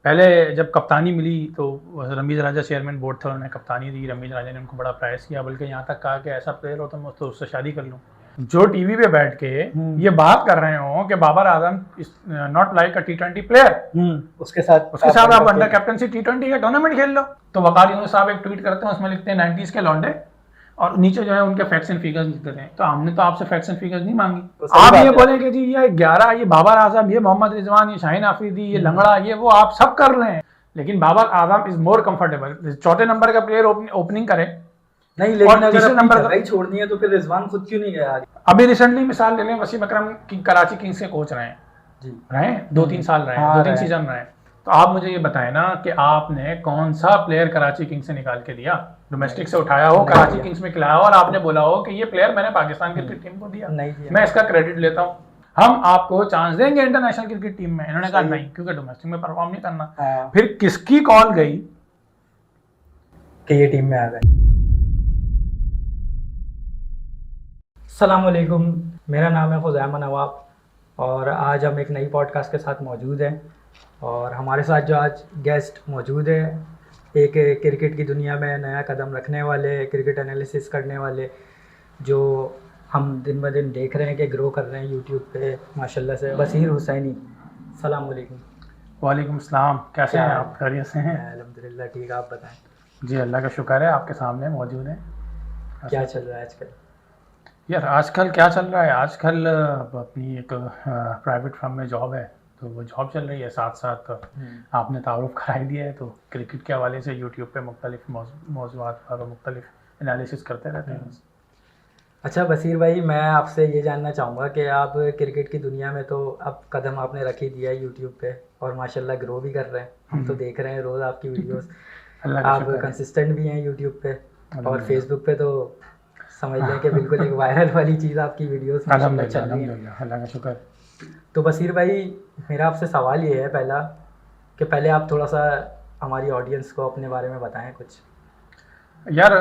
पहले जब कप्तानी मिली तो रमीज़ राजा चेयरमैन बोर्ड थे, उन्होंने कप्तानी दी, रमीज़ राजा ने उनको बड़ा प्राइस किया, बल्कि यहाँ तक कहा कि ऐसा प्लेयर हो तो मैं तो उससे शादी कर लूँ। जो टीवी पे बैठ के ये बात कर रहे हो कि Babar Azam not like a T20 player, उसके साथ आप अंडर कैप्टनसी T20 का टूर्नामेंट खेल लो। तो वकाल यूनुस साहब एक ट्वीट करते हैं, उसमें लिखते हैं 90s के लौंडे, और नीचे जो है उनके फैक्ट्स एंड फिगर्स लिखते हैं। तो हमने तो आपसे फैक्ट्स एंड फिगर्स नहीं मांगी। तो आप ये बोले कि जी ये 11, ये बाबर आजम, ये मोहम्मद रिजवान, ये शाहीन आफरीदी, ये लंगड़ा, ये वो आप सब कर रहे हैं, लेकिन Babar Azam is more comfortable. चौथे नंबर का प्लेयर ओपनिंग करे नहीं, लेकिन अगर तीसरे नंबर का छोड़नी है तो फिर रिजवान खुद क्यों नहीं गया आगे? अभी रिसेंटली मिसाल ले लें, वसीम अकरम की कराची किंग्स के कोच रहे हैं जी, रहे 2-3 साल रहे, 2-3 सीजन रहे। तो आप मुझे ये बताएं ना कि आपने कौन सा प्लेयर कराची किंग्स से निकाल के दिया, डोमेस्टिक से उठाया हो, कराची किंग्स में खिलाया हो, और आपने बोला हो कि ये प्लेयर मैंने पाकिस्तान क्रिकेट टीम को दिया, मैं इसका क्रेडिट लेता हूँ, हम आपको चांस देंगे इंटरनेशनल क्रिकेट टीम में। इन्होंने कहा नहीं, क्योंकि डोमेस्टिक में परफॉर्म नहीं करना। फिर किसकी कॉल गई कि ये टीम में आ गए? अस्सलाम वालेकुम, मेरा नाम है खुज़ैमा नवाब और आज हम एक नई पॉडकास्ट के साथ मौजूद हैं। और हमारे साथ जो आज गेस्ट मौजूद है, एक क्रिकेट की दुनिया में नया कदम रखने वाले, क्रिकेट एनालिसिस करने वाले, जो हम दिन ब दिन देख रहे हैं कि ग्रो कर रहे हैं यूट्यूब पे माशाल्लाह से, बसीर हुसैनी। अस्सलाम वालेकुम। वालेकुम सलाम, कैसे हैं आप? खैरियत से हैं? अल्हम्दुलिल्लाह ठीक, आप बताएं। जी अल्लाह का शुक्र है, आपके सामने मौजूद है। क्या चल रहा है आजकल? यार आजकल क्या चल रहा है, आजकल अपनी एक प्राइवेट फर्म में जॉब है, तो वो जॉब चल रही है, साथ साथ आपने तारुफ कराई दिया है, तो क्रिकेट के हवाले से यूट्यूब पे मुख्तलिफ मौज़ूआत पर मुख्तलिफ एनालिसिस करते रहते हैं। अच्छा बसीर भाई, मैं आपसे ये जानना चाहूँगा कि आप क्रिकेट की दुनिया में तो अब कदम आपने रख ही दिया है यूट्यूब पे, और माशाल्लाह ग्रो भी कर रहे हैं, हम तो देख रहे हैं रोज़ आपकी वीडियोस। आप कंसिस्टेंट भी हैं यूट्यूब पे, और फेसबुक पे तो समझ लें कि बिल्कुल एक वायरल वाली चीज़ आपकी वीडियोस चल रही है, अल्लाह का शुक्र। तो बसीर भाई, मेरा आपसे सवाल ये है पहला, कि पहले आप थोड़ा सा हमारी ऑडियंस को अपने बारे में बताएं कुछ। यार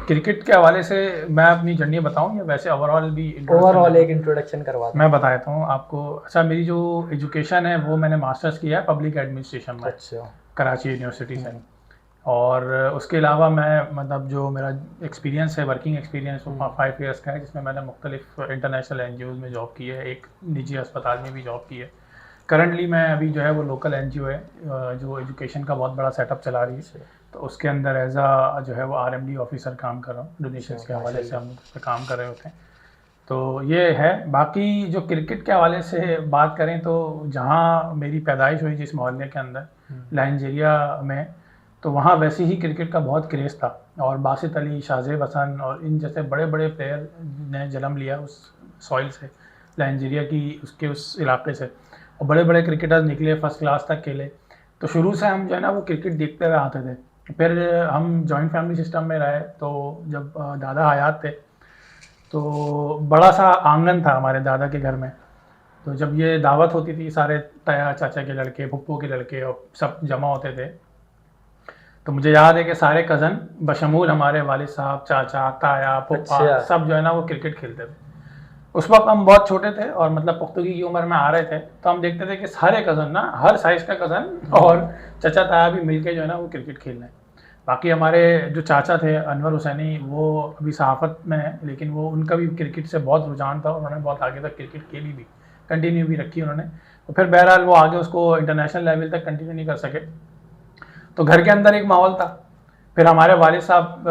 क्रिकेट के हवाले से मैं अपनी जर्नी बताऊं या वैसे ओवरऑल भी? ओवरऑल एक इंट्रोडक्शन करवा मैं बताता हूँ आपको। अच्छा, मेरी जो एजुकेशन है वो मैंने मास्टर्स किया है पब्लिक एडमिनिस्ट्रेशन में, अच्छा, कराची यूनिवर्सिटी से। और उसके अलावा मैं मतलब जो मेरा एक्सपीरियंस है, वर्किंग एक्सपीरियंस, वो 5 ईयर्स का है, जिसमें मैंने मुख्तलिफ इंटरनेशनल NGOs में जॉब की है, एक निजी अस्पताल में भी जॉब की है। करंटली मैं अभी जो है वो लोकल NGO है जो एजुकेशन का बहुत बड़ा सेटअप चला रही है, तो उसके अंदर एज आ जो है वो RMD ऑफिसर काम कर रहा हूँ। डोनेशन के हवाले से हम उस पर काम कर रहे होते हैं। तो ये है। बाकी जो क्रिकेट के हवाले से बात करें तो जहाँ मेरी पैदाइश हुई जिस मोहल्ले के अंदर, लाइंजेरिया में, तो वहाँ वैसे ही क्रिकेट का बहुत क्रेज़ था, और बासित अली, शाहजेब हसन और इन जैसे बड़े बड़े प्लेयर ने जन्म लिया उस सॉइल से, लाइंजेरिया की उसके उस इलाके से, और बड़े बड़े क्रिकेटर्स निकले, फर्स्ट क्लास तक खेले। तो शुरू से हम जो है ना वो क्रिकेट देखते हुए आते थे। फिर हम जॉइंट फैमिली सिस्टम में रहे, तो जब दादा हयात थे तो बड़ा सा आंगन था हमारे दादा के घर में, तो जब ये दावत होती थी, सारे ताया चाचा के लड़के, फुप्पो के लड़के और सब जमा होते थे, तो मुझे याद है कि सारे कज़न बशमूल हमारे वालिद साहब, चाचा, ताया, फुप्पा, सब जो है ना वो क्रिकेट खेलते थे। उस वक्त हम बहुत छोटे थे और मतलब पुख्तगी की उम्र में आ रहे थे, तो हम देखते थे कि सारे कज़न ना, हर साइज़ का कज़न और चाचा ताया भी मिलके जो है ना वो क्रिकेट खेल रहे हैं। बाकी हमारे जो चाचा थे अनवर हुसैनी, वो अभी सहाफ़त में है, लेकिन वो उनका भी क्रिकेट से बहुत रुझान था, उन्होंने बहुत आगे तक क्रिकेट खेली भी, कंटिन्यू भी रखी उन्होंने। तो फिर बहरहाल वो आगे उसको इंटरनेशनल लेवल तक कंटिन्यू नहीं कर सके, तो घर के अंदर एक माहौल था। फिर हमारे वालिद साहब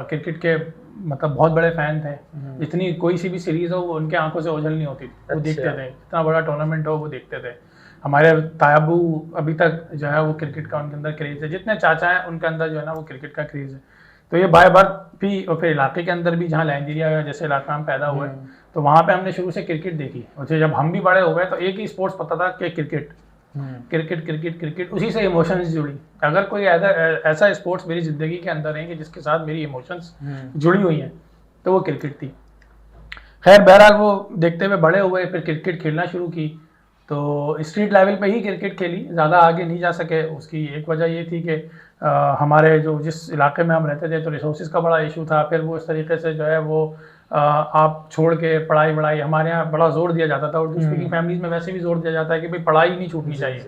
क्रिकेट के मतलब बहुत बड़े फ़ैन थे, जितनी कोई सी भी सीरीज़ हो वो उनके आंखों से ओझल नहीं होती थी, वो देखते थे, जितना बड़ा टूर्नामेंट हो वो देखते थे। हमारे तायाबू अभी तक जो है वो क्रिकेट का उनके अंदर क्रेज़ है, जितने चाचा हैं उनके अंदर जो है ना वो क्रिकेट का क्रेज़ है। तो ये बाय बर्थ भी, और फिर इलाके के अंदर भी, जहाँ लाइंजीरिया जैसे इलाका में पैदा हुए, तो वहाँ पे हमने शुरू से क्रिकेट देखी। और जब हम भी बड़े हो गए तो एक ही स्पोर्ट्स पता था कि क्रिकेट, क्रिकेट क्रिकेट क्रिकेट, उसी से इमोशंस जुड़ी। अगर कोई ऐसा स्पोर्ट्स मेरी ज़िंदगी के अंदर है कि जिसके साथ मेरी इमोशंस जुड़ी हुई हैं, तो वो क्रिकेट थी। खैर बहरहाल वो देखते हुए बड़े हुए, फिर क्रिकेट खेलना शुरू की, तो स्ट्रीट लेवल पे ही क्रिकेट खेली, ज़्यादा आगे नहीं जा सके। उसकी एक वजह ये थी कि हमारे जो जिस इलाके में हम रहते थे तो रिसोर्सेज का बड़ा इशू था। फिर वो इस तरीके से जो है वो आप छोड़ के पढ़ाई हमारे यहाँ बड़ा जोर दिया जाता था, उर्दू स्पीकिंग फैमिलीज़ में वैसे भी जोर दिया जाता है कि भाई पढ़ाई नहीं छूटनी चाहिए।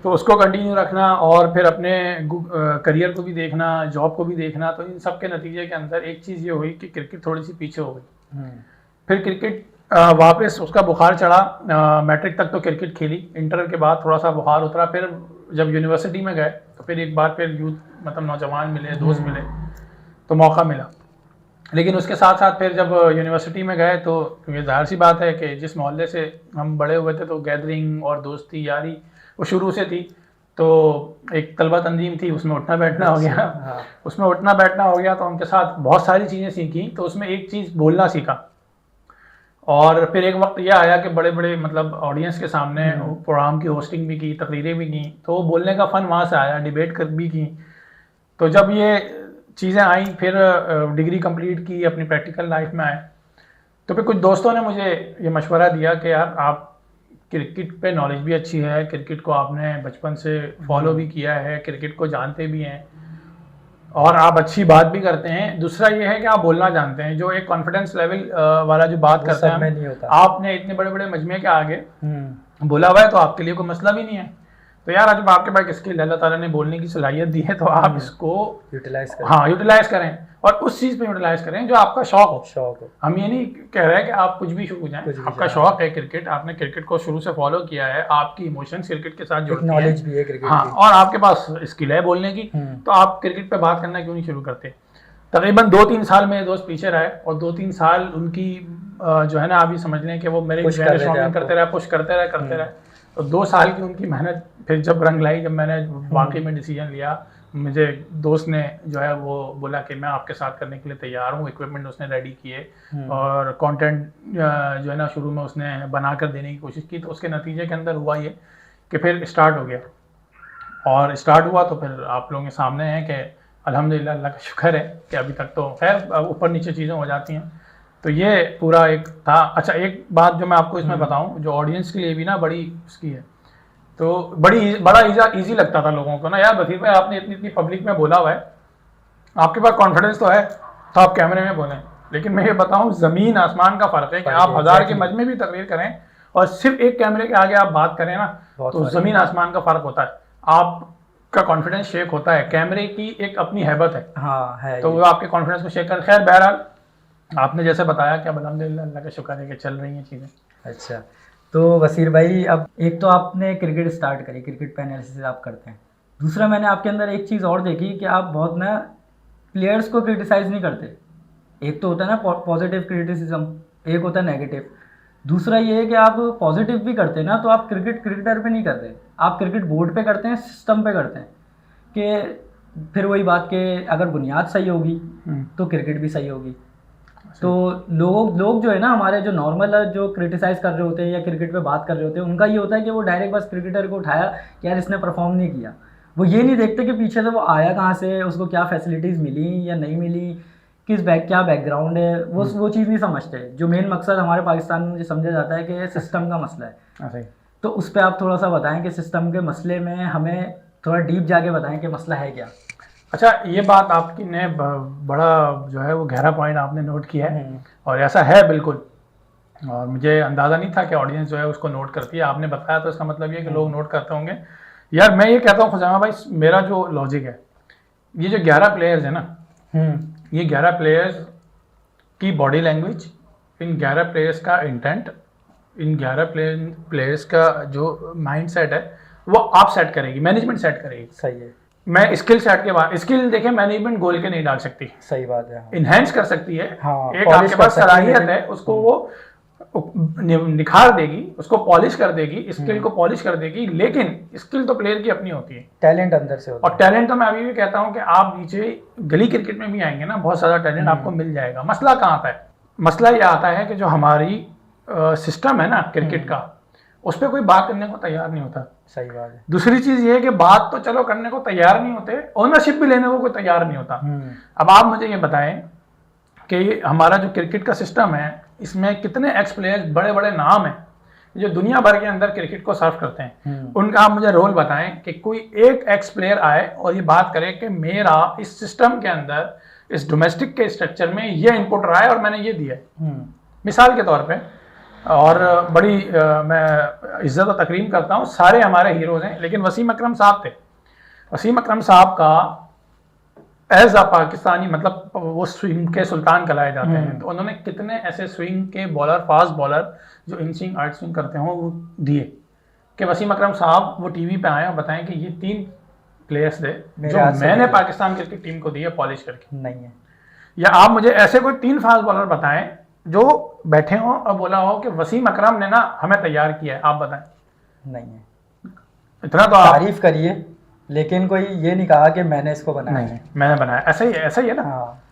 तो उसको कंटिन्यू रखना और फिर अपने करियर को भी देखना, जॉब को भी देखना, तो इन सब के नतीजे के अंदर एक चीज़ ये हुई कि क्रिकेट थोड़ी सी पीछे हो गई। फिर क्रिकेट वापस उसका बुखार चढ़ा, मैट्रिक तक तो क्रिकेट खेली, इंटर के बाद थोड़ा सा बुखार उतरा। फिर जब यूनिवर्सिटी में गए तो फिर एक बार फिर यूथ मतलब नौजवान मिले, दोस्त मिले, तो मौका मिला। लेकिन उसके साथ साथ फिर जब यूनिवर्सिटी में गए तो ये जाहिर सी बात है कि जिस मोहल्ले से हम बड़े हुए थे तो गैदरिंग और दोस्ती यारी वो शुरू से थी। तो एक तलबा तंजीम थी, उसमें उठना बैठना हो गया। हाँ। उसमें उठना बैठना हो गया तो उनके साथ बहुत सारी चीज़ें सीखी। तो उसमें एक चीज़ बोलना सीखा, और फिर एक वक्त यह आया कि बड़े बड़े मतलब ऑडियंस के सामने प्रोग्राम की होस्टिंग भी की, तकरीरें भी की, तो बोलने का फ़न वहाँ से आया, डिबेट कर भी की। तो जब ये चीज़ें आई, फिर डिग्री कंप्लीट की, अपनी प्रैक्टिकल लाइफ में आए, तो फिर कुछ दोस्तों ने मुझे ये मशवरा दिया कि यार आप क्रिकेट पे नॉलेज भी अच्छी है, क्रिकेट को आपने बचपन से फॉलो भी किया है, क्रिकेट को जानते भी हैं और आप अच्छी बात भी करते हैं। दूसरा ये है कि आप बोलना जानते हैं, जो एक कॉन्फिडेंस लेवल वाला जो बात करते हैं, नहीं होता। आपने इतने बड़े बड़े मजमे के आगे बोला हुआ है तो आपके लिए कोई मसला भी नहीं है। तो यार जब आपके पास स्किल अल्लाह ताला ने बोलने की सलाहियत दी है तो आप इसको यूटिलाइज करें। हाँ यूटिलाइज करें, और उस चीज़ पे यूटिलाइज करें जो आपका शौक हो। हम ये नहीं कह रहे हैं कि आप कुछ भी हो जाए, आपका शौक है क्रिकेट, आपने क्रिकेट को शुरू से फॉलो किया है, आपकी इमोशंस क्रिकेट के साथ जुड़ती हैं, नॉलेज भी है क्रिकेट हाँ, और आपके पास स्किल है बोलने की, तो आप क्रिकेट पे बात करना क्यों नहीं शुरू करते। तकरीबन 2-3 साल मेरे दोस्त पीछे रहे, और 2-3 साल उनकी जो है ना, आप ये समझ लें कि वो मेरे शॉपिंग करते रहे, पुश करते रहे। तो 2 साल की उनकी मेहनत फिर जब रंग लाई, जब मैंने वाकई में डिसीजन लिया, मुझे दोस्त ने जो है वो बोला कि मैं आपके साथ करने के लिए तैयार हूँ, इक्विपमेंट उसने रेडी किए और कंटेंट जो है ना शुरू में उसने बना कर देने की कोशिश की। तो उसके नतीजे के अंदर हुआ ये कि फिर स्टार्ट हो गया, और स्टार्ट हुआ तो फिर आप लोगों के सामने है कि अल्हम्दुलिल्लाह, अल्लाह का शुक्र है कि अभी तक तो खैर ऊपर नीचे चीज़ें हो जाती हैं। तो ये पूरा एक था। अच्छा, एक बात जो मैं आपको इसमें बताऊं, जो ऑडियंस के लिए भी ना बड़ी उसकी है, तो बड़ा इजी लगता था लोगों को ना, यार बसीर भाई आपने इतनी पब्लिक में बोला हुआ है, आपके पास कॉन्फिडेंस तो है, तो आप कैमरे में बोलें। लेकिन मैं ये बताऊं, ज़मीन आसमान का फ़र्क है कि आप 1000 के मजमे भी तकरीर करें और सिर्फ एक कैमरे के आगे आप बात करें ना, तो ज़मीन आसमान का फ़र्क होता है। आपका कॉन्फिडेंस शेक होता है, कैमरे की एक अपनी हैबत है, हाँ है, तो वो आपके कॉन्फिडेंस को शेक कर। खैर बहरहाल आपने जैसे बताया कि अब अल्हम्दुलिल्लाह अल्लाह का शुक्र है कि चल रही हैं चीज़ें। अच्छा, तो वसीर भाई, अब एक तो आपने क्रिकेट स्टार्ट करी, क्रिकेट पे एनालिसिस आप करते हैं। दूसरा, मैंने आपके अंदर एक चीज़ और देखी कि आप बहुत ना प्लेयर्स को क्रिटिसाइज़ नहीं करते। एक तो होता है ना पॉजिटिव क्रिटिसिज्म, एक होता है नेगेटिव। दूसरा ये है कि आप पॉजिटिव भी करते हैं ना, तो आप क्रिकेटर पे नहीं करते, आप क्रिकेट बोर्ड पे करते हैं, सिस्टम पे करते हैं। कि फिर वही बात कि अगर बुनियाद सही होगी तो क्रिकेट भी सही होगी। तो लोग जो है ना, हमारे जो नॉर्मल जो क्रिटिसाइज़ कर रहे होते हैं या क्रिकेट पे बात कर रहे होते हैं, उनका ये होता है कि वो डायरेक्ट बस क्रिकेटर को उठाया कि यार इसने परफॉर्म नहीं किया। वो ये नहीं देखते कि पीछे से वो आया कहाँ से, उसको क्या फैसिलिटीज़ मिली या नहीं मिली, क्या बैकग्राउंड है, वो चीज़ नहीं समझते। जो मेन मकसद हमारे पाकिस्तान में मुझे समझा जाता है कि सिस्टम का मसला है। तो उस पर आप थोड़ा सा बताएं कि सिस्टम के मसले में हमें थोड़ा डीप जाके बताएं कि मसला है क्या। अच्छा, ये बात आपकी ने बड़ा जो है वो गहरा पॉइंट आपने नोट किया है, और ऐसा है बिल्कुल, और मुझे अंदाज़ा नहीं था कि ऑडियंस जो है उसको नोट करती है। आपने बताया तो इसका मतलब ये है कि लोग नोट करते होंगे। यार मैं ये कहता हूँ खुजामा भाई, मेरा जो लॉजिक है, ये जो 11 प्लेयर्स है ना, ये 11 प्लेयर्स की बॉडी लैंग्वेज, इन 11 प्लेयर्स का इंटेंट, इन 11 प्लेयर्स का जो माइंड सेट है वो आप सेट करेगी, मैनेजमेंट सेट करेगी। सही है। मैं स्किल सेट के बाद, स्किल देखें मैनेजमेंट गोल के नहीं डाल सकती, सही बात है, इन्हेंस कर सकती है। हाँ, एक आपके पास सलाहियत है, उसको वो निखार देगी, उसको पॉलिश कर देगी, स्किल को पॉलिश कर देगी। लेकिन स्किल तो प्लेयर की अपनी होती है, टैलेंट अंदर से होता है। और टैलेंट तो मैं अभी भी कहता हूँ कि आप नीचे गली क्रिकेट में भी आएंगे ना, बहुत सारा टैलेंट आपको मिल जाएगा। मसला कहाँ आता है? मसला ये आता है कि जो हमारी सिस्टम है ना क्रिकेट का, उस पर कोई बात करने को तैयार नहीं होता। सही बात है। दूसरी चीज ये है कि बात तो चलो करने को तैयार नहीं होते, ओनरशिप भी लेने को कोई तैयार नहीं होता। अब आप मुझे ये बताएं कि हमारा जो क्रिकेट का सिस्टम है, इसमें कितने एक्स प्लेयर्स, बड़े बड़े नाम हैं जो दुनिया भर के अंदर क्रिकेट को सर्व करते हैं, उनका आप मुझे रोल बताएं कि कोई एक एक्स प्लेयर आए और ये बात करे कि मेरा इस सिस्टम के अंदर, इस डोमेस्टिक के स्ट्रक्चर में ये इनपुट रहा है और मैंने ये दिया है। मिसाल के तौर पे और बड़ी मैं इज्जत और तकरीम करता हूँ, सारे हमारे हीरोज़ हैं, लेकिन वसीम अकरम साहब थे। वसीम अकरम साहब का एज अ पाकिस्तानी, मतलब वो स्विंग के सुल्तान कहलाए जाते हैं, तो उन्होंने कितने ऐसे स्विंग के बॉलर, फास्ट बॉलर जो इन स्विंग आउट स्विंग करते हो वो दिए कि वसीम अकरम साहब वो टीवी पे आए और बताएं कि ये 3 प्लेयर्स थे जो मैंने पाकिस्तान क्रिकेट टीम को दिए पॉलिश करके। नहीं है, या आप मुझे ऐसे कोई 3 फास्ट बॉलर बताएं जो बैठे हों और बोला हो कि वसीम अकरम ने ना हमें तैयार किया है, आप बताएं। नहीं है। इतना तो आप तारीफ करिए, लेकिन कोई ये नहीं कहा कि मैंने इसको बनाया। नहीं, मैंने बनाया, ऐसा ही है ना। हाँ।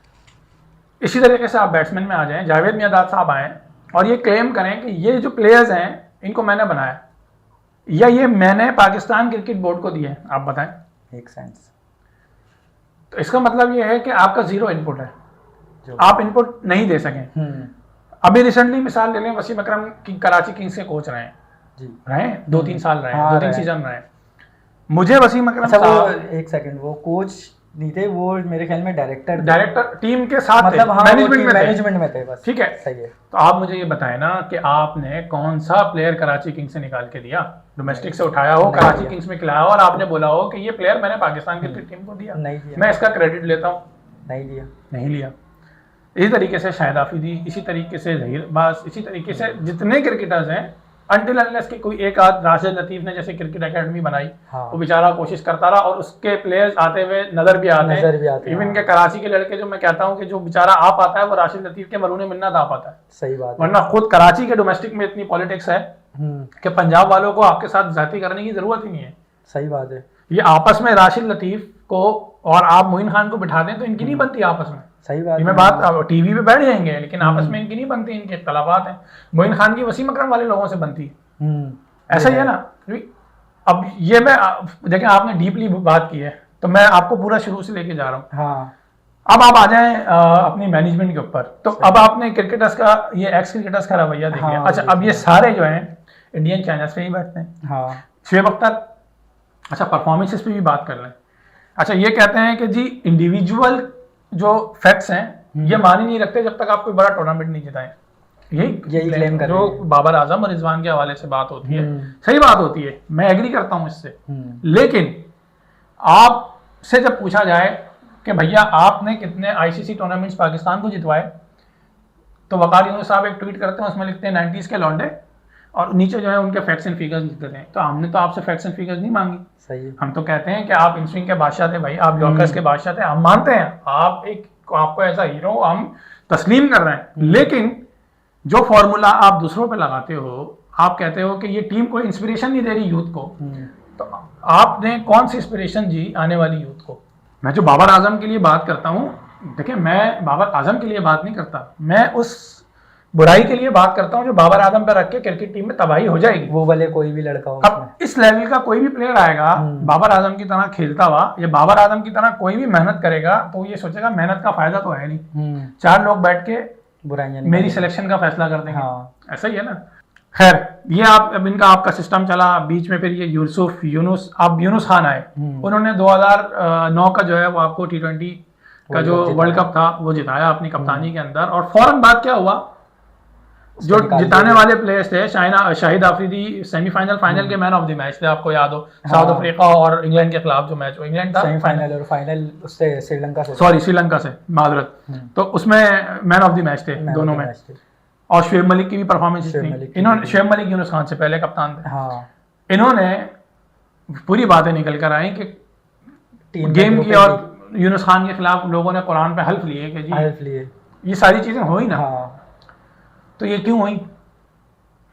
इसी तरीके से आप बैट्समैन में आ जाएं, जावेद मियांदाद साहब आए और ये क्लेम करें कि ये जो प्लेयर्स हैं इनको मैंने बनाया, या ये मैंने पाकिस्तान क्रिकेट बोर्ड को दिए, आप बताएं। एक सेंस। तो इसका मतलब ये है कि आपका 0 इनपुट है, आप इनपुट नहीं दे सकें। अभी रिसेंटली मिसाल ले लें, वसीम अकरम की कराची किंग्स के कोच रहे हैं जी, रहे 2-3 साल रहे, हाँ, 2-3 सीजन रहे। मुझे वसीम अकरम अच्छा, वो साहब एक सेकंड, वो कोच नहीं थे, वो मेरे ख्याल में डायरेक्टर टीम के साथ मतलब हाँ, मैनेजमेंट में थे बस। ठीक है, सही है। तो आप मुझे ये बताएं ना कि आपने कौन सा प्लेयर कराची किंग्स से निकाल के दिया, डोमेस्टिक से उठाया हो, कराची किंग्स में खिलाया हो और आपने बोला हो कि ये प्लेयर मैंने पाकिस्तान क्रिकेट टीम को दिया? नहीं दिया। मैं इसका क्रेडिट लेता हूँ, नहीं लिया। इसी तरीके से शाहिद आफरीदी, इसी तरीके से जहीर अब्बास, इसी तरीके से जितने क्रिकेटर्स हैं, अनटिल अनलेस के कोई एक आध राशिद लतीफ ने जैसे क्रिकेट एकेडमी बनाई, हाँ। वो बेचारा कोशिश करता रहा और उसके प्लेयर्स आते हुए नजर भी आते हैं। इवन के कराची के लड़के जो मैं कहता हूँ कि जो बेचारा आ पाता है वो राशिद लतीफ के मरूने मिन्नत आ पाता है। सही बात। वरना खुद कराची के डोमेस्टिक में इतनी पॉलिटिक्स है कि पंजाब वालों को आपके साथ जाती करने की जरूरत ही नहीं है। सही बात है। ये आपस में राशिद लतीफ को और आप मोइन खान को बिठा दें तो इनकी नहीं बनती आपस में। सही बात। मैं बात टीवी पे बैठ जाएंगे लेकिन आपस में इनकी नहीं बनती, इनके इख्तलाफात हैं। मोइन खान की वसीम अकरम वाले लोगों से बनती है। ऐसा ही है ना। अब ये मैं देखें, आपने डीपली बात की है तो मैं आपको पूरा शुरू से लेके जा रहा हूँ। हाँ। अब आप आ जाएं अपनी मैनेजमेंट के ऊपर। तो अब आपने क्रिकेटर्स का, ये एक्स क्रिकेटर्स का रवैया देख लिया। अच्छा, अब ये सारे जो हैं इंडियन चैनल्स पे ही बैठते हैं। हाँ। शुएब अख्तर, अच्छा परफॉर्मेंसेस पे भी बात कर लें। अच्छा, ये कहते हैं कि जी इंडिविजुअल जो फैक्ट्स हैं ये मान ही नहीं रखते जब तक आप कोई बड़ा टूर्नामेंट नहीं जिताएं। यही क्लेम कर जो बाबर आजम और रिजवान के हवाले से बात होती है, सही बात होती है, मैं एग्री करता हूं इससे। लेकिन आपसे जब पूछा जाए कि भैया आपने कितने आईसीसी टूर्नामेंट्स पाकिस्तान को जितवाए, तो वकार यूनुस साहब एक ट्वीट करते हैं, उसमें लिखते हैं 90s के लौंडे, और नीचे जो है उनके फैक्ट्स एंड फिगर्स लिखते हैं। तो हमने तो आपसे फैक्ट्स एंड फिगर्स नहीं मांगी। सही है। हम तो कहते हैं कि आप इनस्विंग के बादशाह थे भाई, आप यॉर्कर्स के बादशाह थे, हम मानते हैं आप आपको ऐसा हीरो हम तस्लीम कर रहे हैं। लेकिन जो फॉर्मूला आप दूसरों पे लगाते हो, आप कहते हो कि ये टीम को इंस्पिरेशन नहीं दे रही यूथ को, तो आपने कौन सी इंस्पिरेशन दी आने वाली यूथ को? मैं जो बाबर आजम के लिए बात करता हूँ, देखिए मैं बाबर आजम के लिए बात नहीं करता, मैं उस बुराई के लिए बात करता हूँ जो बाबर आजम पे रख के क्रिकेट टीम में तबाही हो जाएगी। वो भले कोई भी लड़का हो। अब इस लेवल का कोई भी प्लेयर आएगा बाबर आजम की तरह खेलता हुआ, या बाबर आजम की तरह कोई भी मेहनत करेगा, तो ये सोचेगा मेहनत का फायदा तो है नहीं, 4 लोग बैठ के बुराइयां मेरी सिलेक्शन का फैसला कर देंगे। हाँ। ऐसा ही है ना। खैर, ये अब इनका आपका सिस्टम चला, बीच में फिर ये यूनुस खान आए, उन्होंने 2009 का जो है वो आपको T20 का जो वर्ल्ड कप था वो जिताया अपनी कप्तानी के अंदर। और फौरन बात क्या हुआ, जो जिताने वाले प्लेयर्स थे, शाहिद आफरीदी सेमीफाइनल फाइनल के मैन ऑफ द मैच थे, आपको याद हो। साउथ अफ्रीका और इंग्लैंड के खिलाफ जो मैच हो, इंग्लैंड था सेमीफाइनल और फाइनल उससे श्रीलंका से मादरत, तो उसमें मैन ऑफ द मैच थे दोनों में। और शुएब मलिक की भी परफॉर्मेंस थी। इन्होंने शुएब मलिक यूनुस खान से पहले कप्तान थे। इन्होंने पूरी बातें निकल कर आई कि गेम की, और यूनुस खान के खिलाफ लोगों ने कुरान पे हल्फ लिए कि जी ये सारी चीजें हुई ना। तो ये क्यों हुई?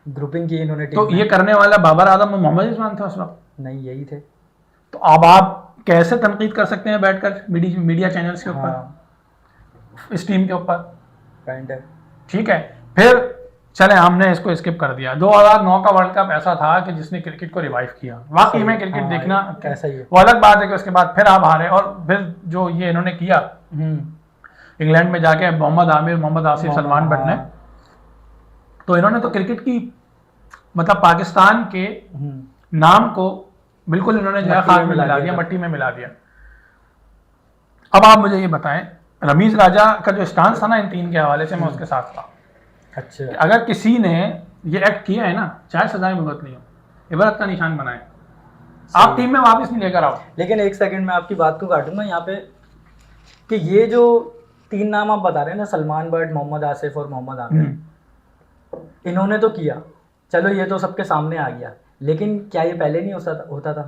ग्रुपिंग की इन्होंने। तो ये करने वाला बाबर आजम और मोहम्मद रिजवान था उस वक्त? नहीं, यही थे। तो अब आप कैसे तनकीद कर सकते हैं बैठकर मीडिया चैनल्स के ऊपर, इस टीम के ऊपर? ठीक है, फिर चले हमने इसको स्किप कर दिया। 2009 का वर्ल्ड कप ऐसा था कि जिसने क्रिकेट को रिवाइव किया। वाकई में क्रिकेट देखना कैसा ही है, वो अलग बात है कि उसके बाद फिर आप हारे। और फिर जो ये इन्होंने किया इंग्लैंड में जाके, मोहम्मद आमिर, मोहम्मद आसिफ, सलमान बट ने, तो इन्होंने तो क्रिकेट की मतलब पाकिस्तान के नाम को बिल्कुल इन्होंने जो है खाक में मिला दिया, मट्टी में मिला दिया। अब आप मुझे ये बताएं, रमीज राजा का जो स्टांस था ना इन 3 के हवाले से, मैं उसके साथ था। अच्छा। अगर किसी ने ये एक्ट किया है ना, चाहे सजाएं भुगत ली हो, इबरत का निशान बनाए, आप टीम में वापस नहीं लेकर आओ। लेकिन एक सेकंड में आपकी बात को काटूंगा यहाँ पे कि ये जो 3 नाम आप बता रहे हैं ना, सलमान बट, मोहम्मद आसिफ और मोहम्मद आमिर, इन्होंने तो किया, चलो ये तो सबके सामने आ गया, लेकिन क्या ये पहले नहीं होता था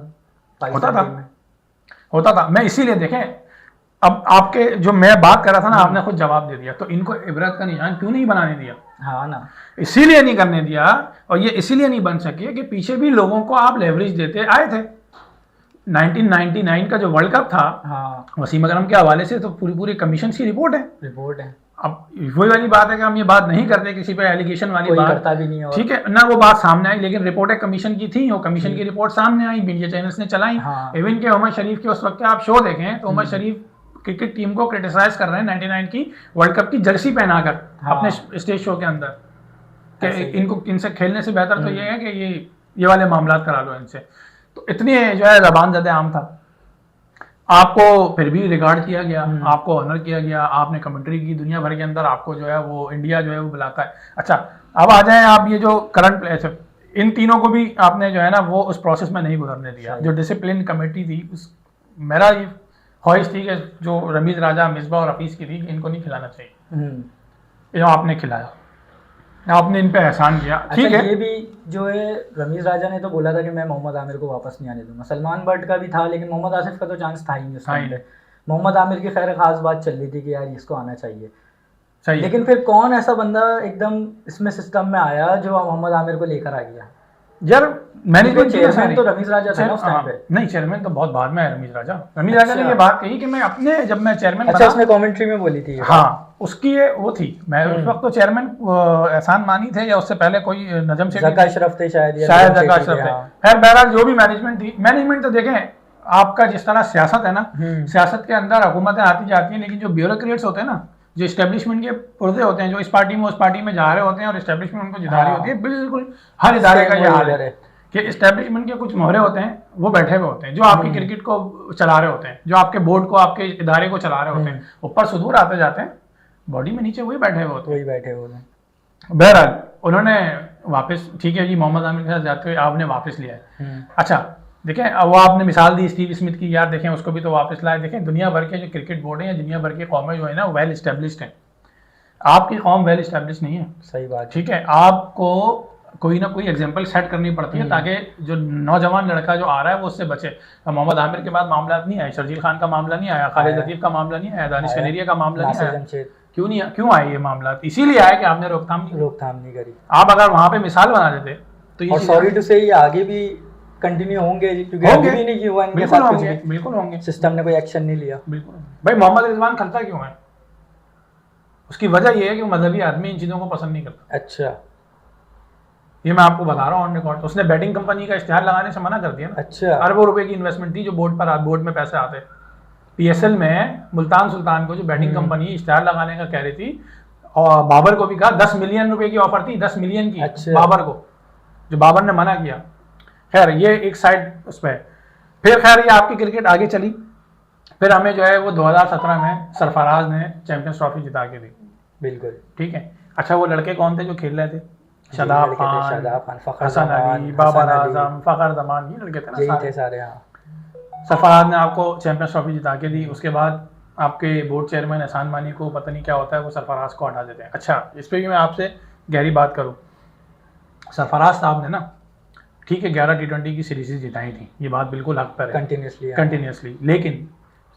पाकिस्तान टीम में? होता था। मैं इसीलिए देखें, अब आपके जो मैं बात कर रहा था ना, आपने खुद जवाब दे दिया, तो इनको इबरत का निशान क्यों नहीं बनाने दिया? हाँ ना, इसीलिए नहीं करने दिया, और ये इसीलिए नहीं बन सके कि पीछे भी लोगों को आप लेवरेज देते आए थे। 1999 का जो वर्ल्ड कप था, हाँ, वसीम अकरम के हवाले से तो पूरी कमीशन की रिपोर्ट है। अब वही वाली बात है कि हम ये बात नहीं करते, किसी पे एलिगेशन वाली बात करता भी नहीं, ठीक है ना, वो बात सामने आई, लेकिन रिपोर्टें कमीशन की थी, वो कमीशन की रिपोर्ट सामने आई, मीडिया चैनल्स ने चलाई। हाँ। इवन के उमर शरीफ के उस वक्त आप शो देखें तो उमर शरीफ क्रिकेट टीम को क्रिटिसाइज कर रहे हैं 99 की वर्ल्ड कप की जर्सी पहनाकर, हाँ। अपने स्टेज शो के अंदर कि इनको इनसे खेलने से बेहतर तो ये है कि ये वाले मामला करा लो इनसे। तो इतनी जो है ज़बान ज़द आम था, आपको फिर भी रिगार्ड किया गया, आपको ऑनर किया गया, आपने कमेंट्री की, दुनिया भर के अंदर आपको जो है वो इंडिया जो है वो बुलाता है। अच्छा, अब आ जाएं आप, ये जो करंट प्लेयर, इन तीनों को भी आपने जो है ना वो उस प्रोसेस में नहीं गुजरने दिया। जो डिसिप्लिन कमेटी थी, उस मेरा ये ख्वाहिश थी कि जो रमीज राजा, मिसबा और हफीज़ की थी, इनको नहीं खिलाना चाहिए, ये आपने खिलाया, आपने इन पे एहसान किया। अच्छा, ठीक है, ये भी जो है रमीज राजा ने तो बोला था कि मैं मोहम्मद आमिर को वापस नहीं आने दूंगा। सलमान बट का भी था, लेकिन मोहम्मद आसिफ का तो चांस था ही नहीं उस टाइम पे। मोहम्मद आमिर की खैर खास बात चल रही थी कि यार इसको आना चाहिए, सही। लेकिन फिर कौन ऐसा बंदा एकदम इसमें सिस्टम में आया जो मोहम्मद आमिर को लेकर आ गया? यार मैनेजमेंट चेयरमैन तो रमीज राजा था ना उस टाइम पे। नहीं, चेयरमैन तो बहुत बाद में है रमीज राजा। रमीज राजा ने ये बात कही कि मैं अपने, जब मैं चेयरमैन अच्छा, उसने कमेंट्री में बोली थी। हाँ, उसकी ये वो थी, मैं उस वक्त तो चेयरमैन एहसान मानी थे, या उससे पहले कोई नजम शेख, ज़का अशरफ थे शायद ज़का अशरफ थे। खैर बहरहाल जो भी मैनेजमेंट थी, मैनेजमेंट तो देखें आपका जिस तरह सियासत है ना, सियासत के अंदर हुकूमतें आती जाती हैं, लेकिन जो ब्यूरोक्रेट्स होते हैं ना, जो इस्टेब्लिशमेंट के पुर्जे होते हैं, जो इस पार्टी में उस पार्टी में जा रहे होते हैं और इस्टेब्लिशमेंट उनको जिता रही होती है, बिल्कुल हर इदारे का ये हाल है कि इस्टेब्लिशमेंट के कुछ मोहरे होते हैं, वो बैठे हुए होते हैं, जो आपकी क्रिकेट को चला रहे होते हैं, जो आपके बोर्ड को, आपके इदारे को चला रहे होते हैं, ऊपर सुदूर आते जाते हैं, बॉडी में नीचे वही बैठे हुए होते हैं। बहरहाल उन्होंने वापस, ठीक है जी, मोहम्मद आमिर के साथ जाते हुए आपने वापस लिया है। अच्छा देखें, वो आपने मिसाल दी स्टीव स्मिथ की, यार देखें उसको भी तो वापस लाए। देखें दुनिया भर के जो क्रिकेट बोर्ड है या दुनिया भर के कौमें जो है ना, वेल इस्टेब्लिश्ड हैं, आपकी कौम वेल इस्टेब्लिश नहीं है। सही बात, ठीक है, आपको कोई ना कोई एग्जांपल सेट करनी पड़ती है ताकि जो नौजवान लड़का जो आ रहा है वो उससे बचे। मोहम्मद आमिर के बाद मामला नहीं आया, शर्जील खान का मामला नहीं आया, खालिद लतीफ़ का मामला नहीं आया, दानिश कनेरिया का मामला नहीं आया। क्यों आए ये मामला? इसीलिए आया कि आपने रोकथाम नहीं करी। आप अगर वहाँ पे मिसाल बना देते तो ये, सॉरी टू से, ये आगे भी कंटिन्यू होंगे, क्योंकि अभी भी नहीं हुआ इनके साथ कुछ भी। बिल्कुल होंगे, सिस्टम ने कोई एक्शन नहीं लिया। बिल्कुल भाई, मोहम्मद रिजवान खलता क्यों है? उसकी वजह ये है कि वो मजहबी आदमी इन चीज़ों को पसंद नहीं करता। अच्छा, ये मैं आपको बता रहा हूँ ऑन रिकॉर्ड। उसने बैटिंग कंपनी का इश्तिहार लगाने से मना कर दिया ना। अच्छा, अरबों रुपए की इन्वेस्टमेंट थी जो बोर्ड में पैसे आते। पीएसएल में मुल्तान सुल्तान को जो बैटिंग कंपनी इश्तिहार लगाने का कह रही थी, और बाबर को भी कहा, 10 मिलियन रुपए की ऑफर थी, 10 मिलियन की। अच्छा। बाबर को, जो बाबर ने मना किया। खैर ये एक साइड उस पर। फिर खैर ये आपकी क्रिकेट आगे चली, फिर हमें जो है वो 2017 में सरफराज ने चैंपियंस ट्रॉफी जिता के दी। बिल्कुल, ठीक है। अच्छा, वो लड़के कौन थे जो खेल रहे थे? शादाब खान, हसन अली, बाबर आजम, फखर जमान, ये लड़के थे सारे। सरफराज ने आपको चैंपियंस ट्रॉफी जिता के दी। उसके बाद आपके बोर्ड चेयरमैन एहसान मानी को पता नहीं क्या होता है, वो सरफराज को हटा देते हैं। अच्छा, इस पर भी मैं आपसे गहरी बात करूँ। सरफराज साहब ने ना, ठीक है, 11 T20 की सीरीज जिताई थी, ये बात बिल्कुल हक पर है, कंटिन्यूसली। लेकिन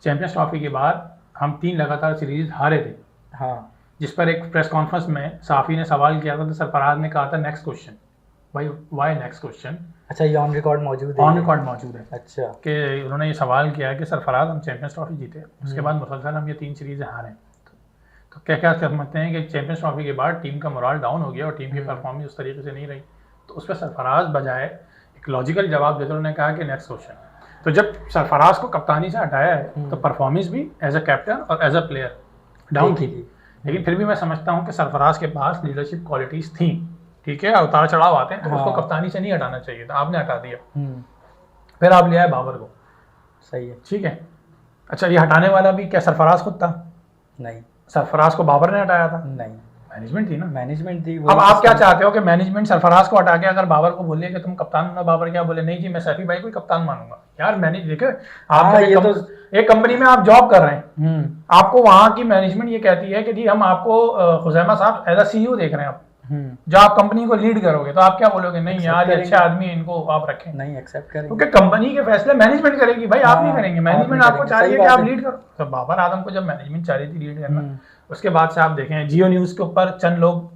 चैंपियंस ट्रॉफी के बाद हम 3 लगातार सीरीज हारे थे। हाँ, जिस पर एक प्रेस कॉन्फ्रेंस में साफ़ी ने सवाल किया था, तो सरफराज ने कहा था नेक्स्ट क्वेश्चन। भाई वाई नेक्स्ट क्वेश्चन? अच्छा, ये ऑन रिकॉर्ड मौजूद है? ऑन रिकॉर्ड मौजूद है। अच्छा, कि उन्होंने ये सवाल किया है कि सरफराज हम चैंपियंस ट्रॉफी जीते, उसके बाद मुसलसल हम ये 3 सीरीज़ें हारे, तो क्या क्या समझते हैं कि चैंपियंस ट्रॉफी के बाद टीम का मोराल डाउन हो गया और टीम की परफॉर्मेंस उस तरीके से नहीं रही? तो उस पर सरफराज बजाय एक लॉजिकल जवाब देते उन्होंने कहा कि नेक्स्ट क्वेश्चन। तो जब सरफराज को कप्तानी से हटाया है तो परफॉर्मेंस भी एज अ कैप्टन और एज अ प्लेयर डाउन थी। लेकिन फिर भी मैं समझता हूँ कि सरफराज के पास लीडरशिप क्वालिटीज़ थी। ठीक है, उतार चढ़ाव आते हैं, तो उसको कप्तानी से नहीं हटाना चाहिए था, आपने हटा दिया। फिर आप ले आए बाबर को। सही है, ठीक है। अच्छा, ये हटाने वाला भी क्या सरफराज खुद था? नहीं, सरफराज को बाबर ने हटाया था? नहीं। मैनेजमेंट थी ना। मैनेजमेंट थी। अब आप क्या चाहते हो कि मैनेजमेंट सरफराज को हटा के अगर बाबर को बोले कि तुम कप्तान बनना, बाबर क्या बोले, नहीं जी मैं सैफी भाई को ही कप्तान मानूंगा। यार मैनेज देखो, आप हाँ, जब ये तो एक कंपनी में आप जॉब कर रहे हैं, आपको वहां की मैनेजमेंट ये कहती है कि जी हम आपको खुजैमा साहब एज अ सीईओ देख रहे हैं, आप जो आप कंपनी को लीड करोगे, तो आप क्या बोलोगे, नहीं यार ये अच्छे आदमी है, इनको आप रखें। नहीं एक्सेप्ट करेंगे, क्योंकि कंपनी के फैसले मैनेजमेंट करेगी भाई, आप नहीं करेंगे। मैनेजमेंट आपको चाहिए कि आप लीड करो। तो बाबर आजम को जब मैनेजमेंट चाह रही थी लीड करना, उसके बाद से आप देखें जियो न्यूज के ऊपर चंद लोग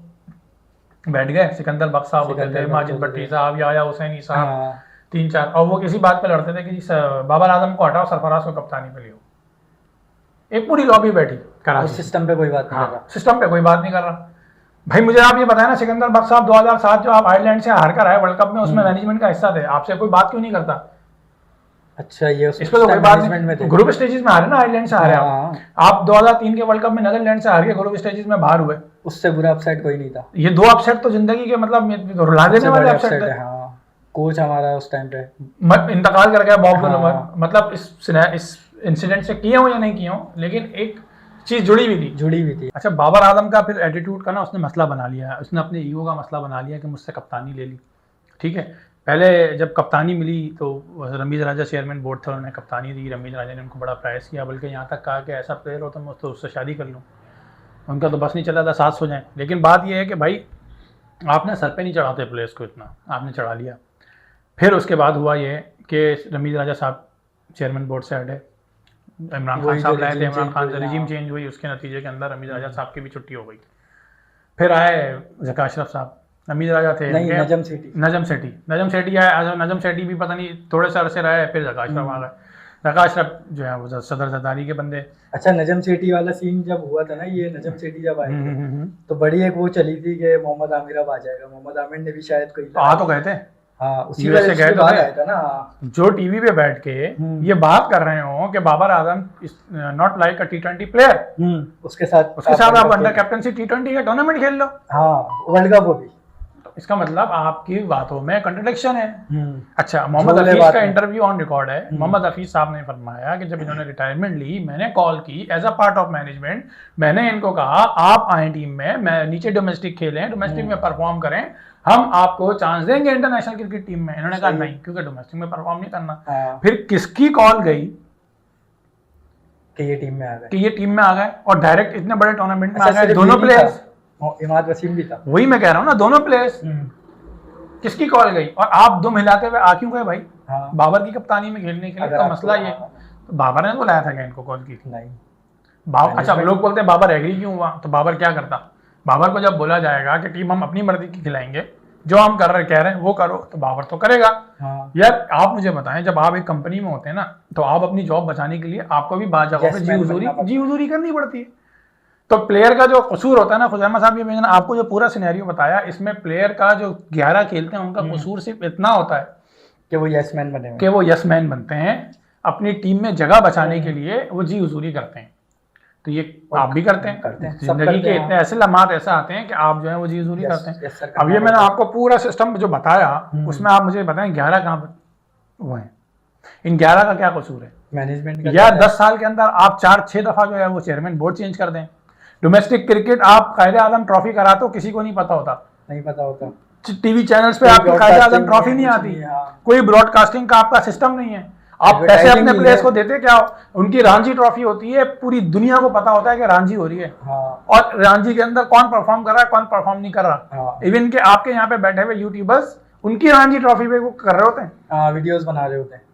बैठ गए, सिकंदर बख्श साहब होते थे, माजिद भट्टी साहब, याया हुसैनी साहब, 3-4, और वो किसी बात पे लड़ते थे कि बाबर आजम को हटाओ, सरफराज को कप्तानी पे लियो। एक पूरी लॉबी बैठी कराची, सिस्टम पे कोई बात नहीं कर रहा, सिस्टम पे कोई बात नहीं कर रहा। भाई मुझे आप ये बताया ना, सिकंदर बख्श साहब 2007 जो आप आयरलैंड से हार कर आए वर्ल्ड कप में, उसमें मैनेजमेंट का हिस्सा थे, आपसे कोई बात क्यों नहीं करता? अच्छा, ये इस पे तो कोई बात नहीं। ग्रुप स्टेजेस में हारे ना, आयरलैंड से हारे आप 2003 के वर्ल्ड कप में नीदरलैंड से हार के ग्रुप स्टेजेस में बाहर हुए, उससे बुरा अपसेट कोई नहीं था। ये 2 अपसेट तो जिंदगी के मतलब रुला देने वाले अपसेट थे। कोच हमारा उस टाइम पे इंतकाल कर गया, बॉब डोलवर। मतलब इस इंसिडेंट से किए हो या नहीं किए हो, लेकिन एक चीज जुड़ी हुई थी। अच्छा, बाबर आजम का फिर एटीट्यूड का ना उसने मसला बना लिया है, उसने अपने ईगो का मसला बना लिया कि मुझसे कप्तानी ले ली। ठीक है, पहले जब कप्तानी मिली तो रमीज राजा चेयरमैन बोर्ड थे, उन्होंने कप्तानी दी, रमीज राजा ने उनको बड़ा प्राइस किया, बल्कि यहाँ तक कहा कि ऐसा प्लेयर हो तो मैं उससे शादी कर लूँ। उनका तो बस नहीं चला था, साथ हो जाएं। लेकिन बात यह है कि भाई आपने सर पे नहीं चढ़ाते प्लेयर्स को, इतना आपने चढ़ा लिया। फिर उसके बाद हुआ ये कि रमीज राजा साहब चेयरमैन बोर्ड से हटे, इमरान खान साहब लाए थे, इमरान खान से रिजीम चेंज हुई, उसके नतीजे के अंदर रमीज राजा साहब की भी छुट्टी हो गई। फिर आए ज़का अशरफ साहब, रमीज राजा थे, नजम सेठी आए, नजम सेठी भी पता नहीं थोड़े से अरसे रहे, फिर ज़का अशरफ आ गए। ज़का अशरफ जो है वो सदर जरदारी के बंदे। अच्छा, नजम सेठी वाला सीन जब हुआ था ना, ये नजम सेठी जब आए थे तो बड़ी एक वो चली थी कि मोहम्मद आमिर अब आ जाएगा। मोहम्मद आमिर ने भी शायद कोई तो कहते हैं, हाँ, उसी वजह से बात आया था ना, जो टीवी पे बैठ के ये बात कर रहे हो कि Babar Azam not like a T20 player, उसके साथ आप अंडर कैप्टनसी T20 का टूर्नामेंट खेल लो, हाँ वर्ल्ड कप भी। तो इसका मतलब आपकी बातों में कंट्रडिक्शन है। अच्छा, मोहम्मद हफीज का इंटरव्यू ऑन रिकॉर्ड है। मोहम्मद हफीज साहब ने फरमाया कि जब इन्होंने रिटायरमेंट ली, मैंने कॉल की as a part of management, मैंने इनको कहा आप आए टीम में, मैं नीचे डोमेस्टिक खेलें, डोमेस्टिक में परफॉर्म करें, हम आपको चांस देंगे इंटरनेशनल क्रिकेट टीम में। इन्होंने कहा नहीं, क्योंकि डोमेस्टिक में परफॉर्म नहीं करना। फिर किसकी कॉल गई कि ये टीम में आ गए और डायरेक्ट इतने बड़े टूर्नामेंट में आ गए दोनों प्लेयर्स। इमाद वसीम भी था, वही मैं कह रहा हूँ ना, दोनों प्लेयर्स। किसकी कॉल गई और आप दुम हिलाते हुए आ क्यों गए भाई? बाबर की कप्तानी में खेलने के लिए। तो मसला ये, तो बाबर ने बुलाया था क्या इनको, कॉल की थी? नहीं। अच्छा, लोग बोलते हैं बाबर एग्री क्यों हुआ, तो बाबर क्या करता? बाबर को जब बोला जाएगा कि टीम हम अपनी मर्जी की खिलाएंगे, जो हम कह रहे हैं वो करो, तो बाबर तो करेगा। यार आप मुझे बताएं, जब आप एक कंपनी में होते हैं ना, तो आप अपनी जॉब बचाने के लिए आपको भी बात जगहों पे जी हुजूरी करनी पड़ती है। तो प्लेयर का जो कसूर होता है ना, खुजैमा साहब, ये मैंने आपको जो पूरा सिनेरियो बताया, इसमें प्लेयर का जो 11 खेलते हैं उनका कसूर सिर्फ इतना होता है कि वो यस मैन बनते हैं, अपनी टीम में जगह बचाने के लिए वो जी हुजूरी करते हैं। तो ये आप भी करते हैं। जिंदगी के इतने ऐसे लम्हात ऐसे आते हैं कि आप जो है वो जी हुजूरी करते हैं। अब ये मैंने आपको पूरा सिस्टम जो बताया, उसमें आप मुझे बताएं 11 कहाँ पर वो हैं, इन 11 का क्या कसूर है मैनेजमेंट? या 10 साल के अंदर आप 4-6 दफा जो है वो चेयरमैन बोर्ड चेंज कर दें। डोमेस्टिक क्रिकेट आप कायदे आजम ट्रॉफी कराते हो, किसी को नहीं पता होता। टीवी चैनल्स पे आपकी कायदे आजम ट्रॉफी नहीं आती, कोई ब्रॉडकास्टिंग का आपका सिस्टम नहीं है। आप पैसे अपने प्लेयर्स को देते क्या? उनकी रांझी ट्रॉफी होती है, पूरी दुनिया को पता होता है कि रांझी हो रही है, और रांझी के अंदर कौन परफॉर्म कर रहा है, कौन परफॉर्म नहीं कर रहा। इवन के आपके यहाँ पे बैठे हुए यूट्यूबर्स उनकी रांझी ट्रॉफी पे वो कर रहे होते हैं, वीडियोस बना रहे होते हैं।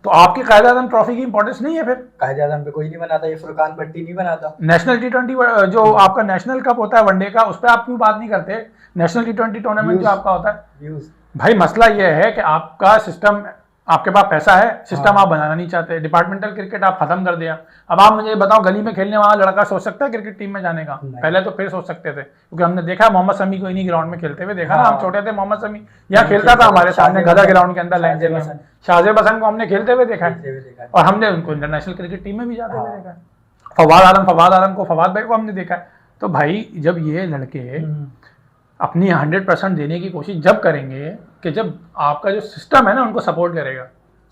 तो आपकी कायदे आजम ट्रॉफी की इंपॉर्टेंस नहीं है? फिर कायदे आजम पे कोई नहीं बनाता, ये फुरकान भट्टी नहीं बनाता। नेशनल T20 जो आपका नेशनल कप होता है वनडे का, उस पर आप क्यों बात नहीं करते? नेशनल T20 टूर्नामेंट जो आपका होता है, भाई मसला ये है कि आपका सिस्टम, आपके पास पैसा है, सिस्टम आप बनाना नहीं चाहते। डिपार्टमेंटल क्रिकेट आप खत्म कर दिया। अब आप मुझे बताओ, गली में खेलने वाला लड़का सोच सकता है क्रिकेट टीम में जाने का? पहले तो फिर सोच सकते थे, क्योंकि हमने देखा मोहम्मद शमी को इन्हीं ग्राउंड में खेलते हुए देखा ना। हम छोटे थे, मोहम्मद शमी यहाँ खेलता था हमारे सामने गदा ग्राउंड के अंदर लाइन में। शाहजेब हसन को हमने खेलते हुए देखा है, और हमने उनको इंटरनेशनल क्रिकेट टीम में भी जाते हुए देखा है। फवाद आलम को, फवाद भाई को हमने देखा है। तो भाई जब ये लड़के अपनी 100% देने की कोशिश जब करेंगे, कि जब आपका जो सिस्टम है ना उनको सपोर्ट करेगा,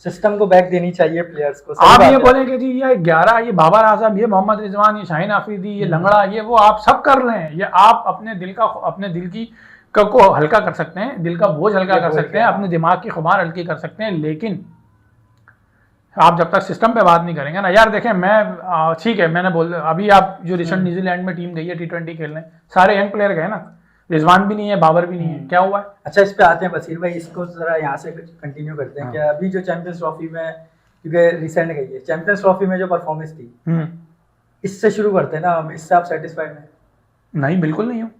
सिस्टम को बैक देनी चाहिए प्लेयर्स को। आप ये बोलें कि जी ये 11, ये बाबर आजम, ये मोहम्मद रिजवान, ये शाहीन आफरीदी, ये लंगड़ा, ये वो आप सब कर रहे हैं। ये आप अपने दिल की को हल्का कर सकते हैं, दिल का बोझ हल्का कर सकते हैं, अपने दिमाग की खुमार हल्की कर सकते हैं, लेकिन आप जब तक सिस्टम पे बात नहीं करेंगे ना यार। देखें मैं ठीक है, मैंने बोल अभी आप जो रिसेंट न्यूजीलैंड में टीम गई है T20 खेलने, सारे यंग प्लेयर गए ना, रिजवान भी नहीं है, बाबर भी नहीं है, क्या हुआ है? अच्छा, इस पे आते हैं बसीर भाई, इसको जरा यहाँ से कंटिन्यू करते हैं। क्या अभी जो चैंपियंस ट्रॉफी में, क्योंकि रिसेंट गई है चैंपियंस ट्रॉफी में जो परफॉर्मेंस थी, इससे शुरू करते हैं ना हम। इससे आप सेटिस्फाइड हैं? नहीं, बिल्कुल नहीं हूँ।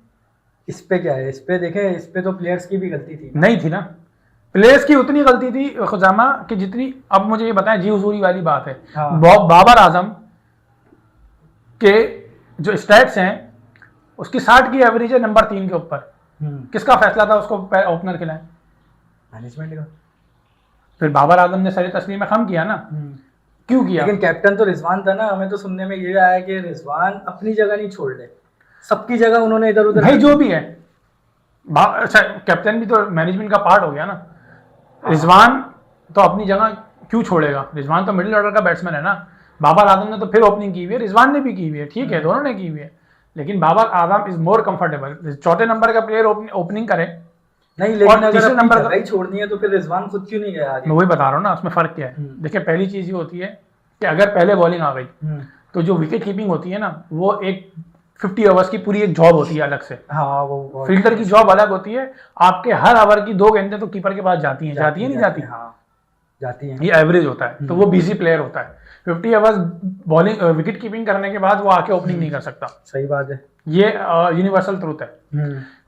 इस पे क्या है? इस पे देखें, इस पे तो प्लेयर्स की भी गलती थी। नहीं थी ना, प्लेयर्स की उतनी गलती थी खुजामा कि जितनी, अब मुझे ये बताएं, जी हुजूरी वाली बात है। हाँ। बाबर आजम के जो स्टैट्स हैं उसकी 60 की एवरेज है नंबर 3 के ऊपर। किसका फैसला था उसको ओपनर खिलाएं? मैनेजमेंट का। फिर बाबर आजम ने सर तस्लीम में खम किया ना, क्यों किया? लेकिन कैप्टन तो रिजवान था ना। हमें तो सुनने में ये आया कि रिजवान अपनी जगह नहीं छोड़ ले, सबकी जगह उन्होंने इधर उधर। भाई जो भी है, अच्छा कैप्टन भी तो मैनेजमेंट का पार्ट हो गया ना। रिजवान तो अपनी जगह क्यों छोड़ेगा? रिजवान तो मिडिल ऑर्डर का बैट्समैन है ना। बाबर आजम ने तो फिर ओपनिंग की हुई है, रिजवान ने भी की हुई है, ठीक है, दोनों ने की हुई है, लेकिन Babar Azam is more comfortable. चौथे नंबर का प्लेयर ओपनिंग करे नहीं, लेकिन अगर तीसरे नंबर का छोड़नी है तो फिर रिजवान खुद क्यों नहीं गया आगे? मैं वही बता रहा हूँ ना, उसमें फर्क क्या है। देखिए पहली चीज ये होती है कि अगर पहले बॉलिंग आ गई तो जो विकेट कीपिंग होती है ना, वो एक 50 ओवर्स की पूरी एक जॉब होती है अलग से। हाँ, वो फील्डर की जॉब अलग होती है। आपके हर ओवर की 2 गेंदें तो कीपर के पास जाती हैं, नहीं जाती? हाँ, जाती हैं। ये एवरेज होता है, तो वो बिजी प्लेयर होता है। 50 ओवर्स बॉलिंग विकेट कीपिंग करने के बाद वो आके ओपनिंग नहीं कर सकता। सही बात है, ये यूनिवर्सल ट्रूथ है।